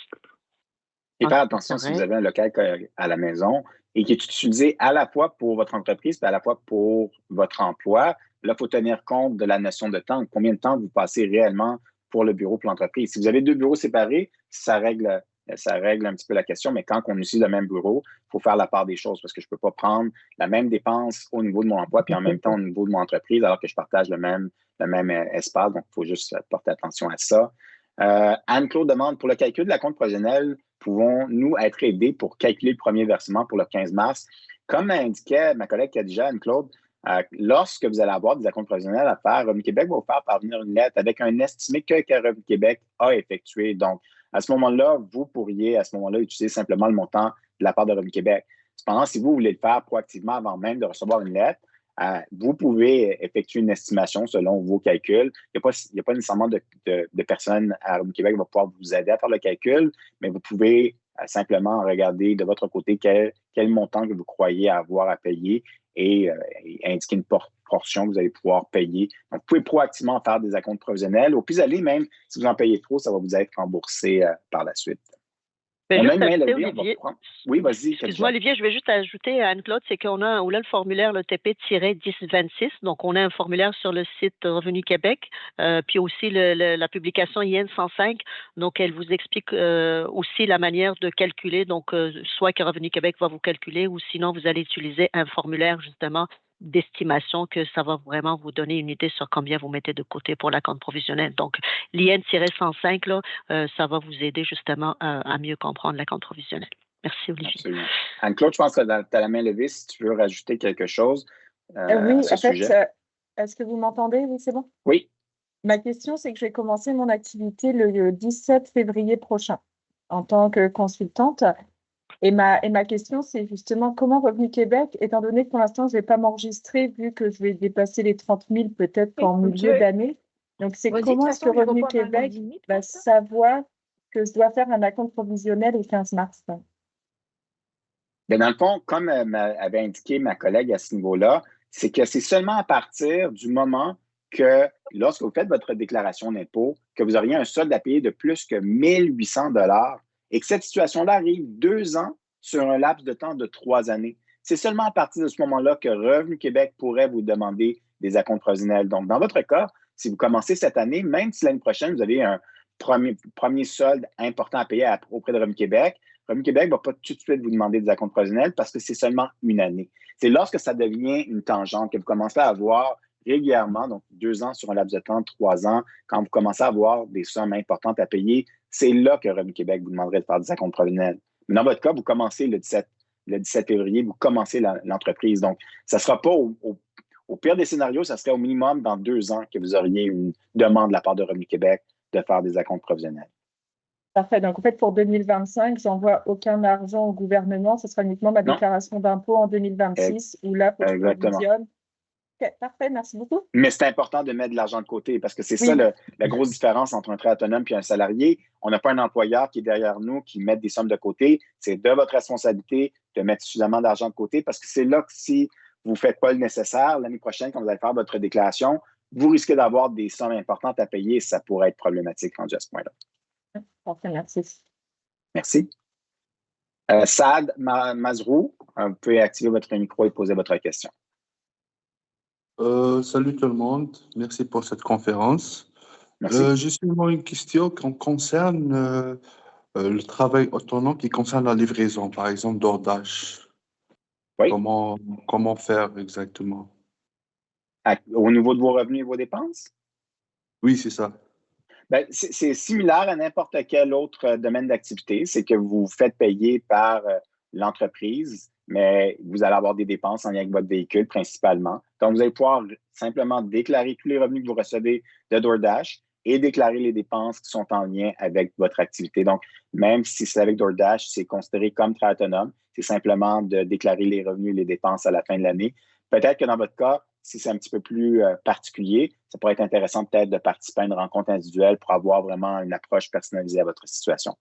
Et faire attention si vous avez un local à la maison et qui est utilisé à la fois pour votre entreprise et à la fois pour votre emploi. Là, il faut tenir compte de la notion de temps. Combien de temps vous passez réellement pour le bureau, pour l'entreprise? Si vous avez deux bureaux séparés, ça règle un petit peu la question, mais quand on utilise le même bureau, il faut faire la part des choses parce que je ne peux pas prendre la même dépense au niveau de mon emploi puis en même temps au niveau de mon entreprise alors que je partage le même espace. Donc, il faut juste porter attention à ça. Anne-Claude demande, pour le calcul de la compte provinciale, pouvons-nous être aidés pour calculer le premier versement pour le 15 mars? Comme indiquait ma collègue Khadija, Anne-Claude, Lorsque vous allez avoir des acomptes provisionnels à faire, Revenu Québec va vous faire parvenir une lettre avec un estimé que Revenu Québec a effectué. Donc, à ce moment-là, vous pourriez, à ce moment-là, utiliser simplement le montant de la part de Revenu Québec. Cependant, si vous voulez le faire proactivement avant même de recevoir une lettre, vous pouvez effectuer une estimation selon vos calculs. Il n'y a pas nécessairement de personne à Revenu Québec qui va pouvoir vous aider à faire le calcul, mais vous pouvez simplement regarder de votre côté quel montant que vous croyez avoir à payer et indiquer une portion que vous allez pouvoir payer. Donc, vous pouvez proactivement faire des acomptes provisionnels. Au plus aller, même si vous en payez trop, ça va vous être remboursé par la suite. Je vais On a juste une main ajouter, levée, on va Olivier. prendre. Oui, vas-y, Excuse-moi, Khadija. Olivier, je vais juste ajouter à Anne-Claude, c'est qu'on a le formulaire, le TP-1026. Donc, on a un formulaire sur le site Revenu Québec, puis aussi la publication IN 105. Donc, elle vous explique aussi la manière de calculer. Donc, soit que Revenu Québec va vous calculer ou sinon, vous allez utiliser un formulaire, justement, d'estimation que ça va vraiment vous donner une idée sur combien vous mettez de côté pour la compte provisionnelle. Donc, l'IN-105, là, ça va vous aider justement à mieux comprendre la compte provisionnelle. Merci, Olivier. Absolument. Anne-Claude, je pense que tu as la main levée si tu veux rajouter quelque chose à Oui, ce en fait, sujet. est-ce que vous m'entendez? Oui, c'est bon. Oui. Ma question, c'est que je vais commencer mon activité le 17 février prochain en tant que consultante. Et ma question, c'est justement comment Revenu Québec, étant donné que pour l'instant, je ne vais pas m'enregistrer vu que je vais dépasser les 30 000 peut-être qu'en milieu d'année. Donc, c'est comment est-ce que Revenu Québec va savoir que je dois faire un acompte provisionnel au 15 mars? Bien, dans le fond, comme avait indiqué ma collègue à ce niveau-là, c'est que c'est seulement à partir du moment que, lorsque vous faites votre déclaration d'impôt, que vous auriez un solde à payer de plus que 1 800 et que cette situation-là arrive 2 ans sur un laps de temps de 3 années. C'est seulement à partir de ce moment-là que Revenu Québec pourrait vous demander des acomptes provisionnels. Donc, dans votre cas, si vous commencez cette année, même si l'année prochaine, vous avez un premier solde important à payer auprès de Revenu Québec, Revenu Québec ne va pas tout de suite vous demander des acomptes provisionnels parce que c'est seulement une année. C'est lorsque ça devient une tangente, que vous commencez à avoir régulièrement, donc 2 ans sur un laps de temps, 3 ans, quand vous commencez à avoir des sommes importantes à payer, c'est là que Revenu Québec vous demanderait de faire des acomptes provisionnels. Mais dans votre cas, vous commencez le 17 février, vous commencez l'entreprise. Donc, ça ne sera pas au pire des scénarios, ça serait au minimum dans 2 ans que vous auriez une demande de la part de Revenu Québec de faire des acomptes provisionnels. Parfait. Donc, en fait, pour 2025, j'envoie aucun argent au gouvernement. Ce sera uniquement ma déclaration d'impôt en 2026 où là, il faut que je provisionne. OK, parfait. Merci beaucoup. Mais c'est important de mettre de l'argent de côté parce que c'est Oui. ça la grosse différence entre un travailleur autonome et un salarié. On n'a pas un employeur qui est derrière nous, qui met des sommes de côté. C'est de votre responsabilité de mettre suffisamment d'argent de côté parce que c'est là que si vous ne faites pas le nécessaire, l'année prochaine, quand vous allez faire votre déclaration, vous risquez d'avoir des sommes importantes à payer et ça pourrait être problématique rendu à ce point-là. Parfait, merci. Merci. Saad Mazrou, vous pouvez activer votre micro et poser votre question. Salut tout le monde, merci pour cette conférence. Merci. J'ai seulement une question qui concerne le travail autonome qui concerne la livraison, par exemple DoorDash. Oui. Comment faire exactement? Au niveau de vos revenus et vos dépenses? Oui, c'est ça. Ben, c'est similaire à n'importe quel autre domaine d'activité. C'est que vous vous faites payer par l'entreprise, mais vous allez avoir des dépenses en lien avec votre véhicule principalement. Donc, vous allez pouvoir simplement déclarer tous les revenus que vous recevez de DoorDash et déclarer les dépenses qui sont en lien avec votre activité. Donc, même si c'est avec DoorDash, c'est considéré comme travail autonome. C'est simplement de déclarer les revenus et les dépenses à la fin de l'année. Peut-être que dans votre cas, si c'est un petit peu plus particulier, ça pourrait être intéressant peut-être de participer à une rencontre individuelle pour avoir vraiment une approche personnalisée à votre situation.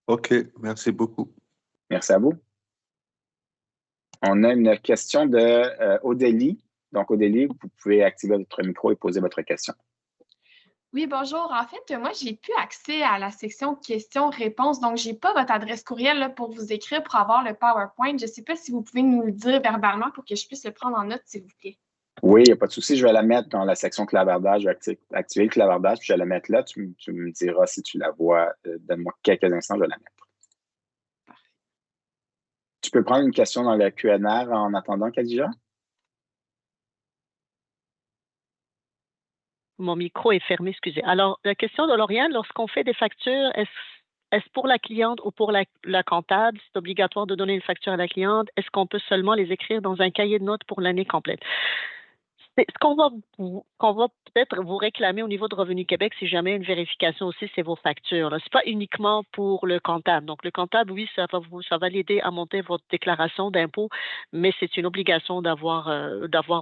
OK, merci beaucoup. Merci à vous. On a une question de Odélie. Donc, Odélie, vous pouvez activer votre micro et poser votre question. Oui, bonjour. En fait, moi, j'ai plus accès à la section questions-réponses. Donc, je n'ai pas votre adresse courriel là, pour vous écrire pour avoir le PowerPoint. Je ne sais pas si vous pouvez nous le dire verbalement pour que je puisse le prendre en note, s'il vous plaît. Oui, il n'y a pas de souci. Je vais la mettre dans la section clavardage. Je vais activer le clavardage, puis je vais la mettre là. Tu me diras si tu la vois. Donne-moi quelques instants, je vais la mettre. Parfait. Tu peux prendre une question dans le Q&R en attendant, Khadija? Mon micro est fermé, excusez. Alors, la question de Lauriane, lorsqu'on fait des factures, est-ce pour la cliente ou pour la comptable, c'est obligatoire de donner une facture à la cliente? Est-ce qu'on peut seulement les écrire dans un cahier de notes pour l'année complète? Ce qu'on va peut-être vous réclamer au niveau de Revenu Québec, si jamais une vérification aussi, c'est vos factures. Ce n'est pas uniquement pour le comptable. Donc, le comptable, oui, ça va l'aider à monter votre déclaration d'impôt, mais c'est une obligation d'avoir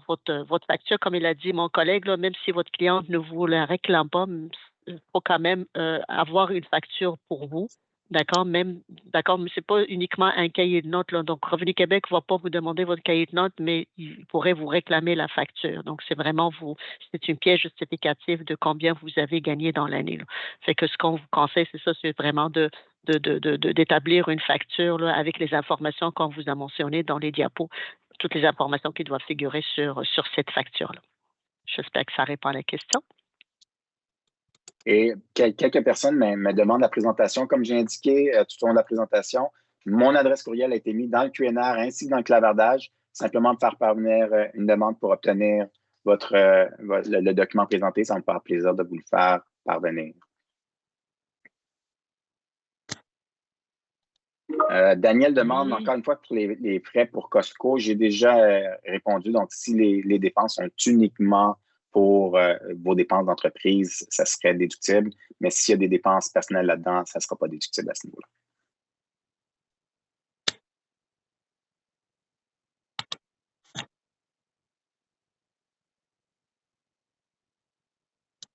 votre facture. Comme il a dit mon collègue, là, même si votre cliente ne vous la réclame pas, il faut quand même avoir une facture pour vous. D'accord, d'accord, mais c'est pas uniquement un cahier de notes, là. Donc, Revenu Québec ne va pas vous demander votre cahier de notes, mais il pourrait vous réclamer la facture. Donc, c'est vraiment c'est une pièce justificative de combien vous avez gagné dans l'année, là. Fait que ce qu'on vous conseille, c'est ça, c'est vraiment d'établir une facture, là, avec les informations qu'on vous a mentionnées dans les diapos, toutes les informations qui doivent figurer sur cette facture-là. J'espère que ça répond à la question. Et quelques personnes me demandent la présentation. Comme j'ai indiqué tout au long de la présentation, mon adresse courriel a été mise dans le QNR ainsi que dans le clavardage. Simplement me faire parvenir une demande pour obtenir le document présenté. Ça me fera plaisir de vous le faire parvenir. Daniel demande encore une fois pour les frais pour Costco. J'ai déjà répondu. Donc, si les dépenses sont uniquement pour vos dépenses d'entreprise, ça serait déductible. Mais s'il y a des dépenses personnelles là-dedans, ça ne sera pas déductible à ce niveau-là.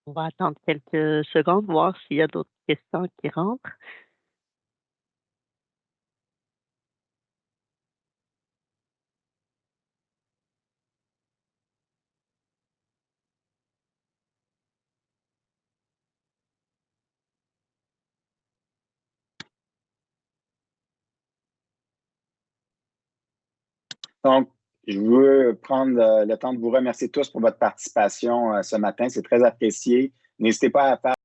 On va attendre quelques secondes, voir s'il y a d'autres questions qui rentrent. Donc, je veux prendre le temps de vous remercier tous pour votre participation ce matin. C'est très apprécié. N'hésitez pas à faire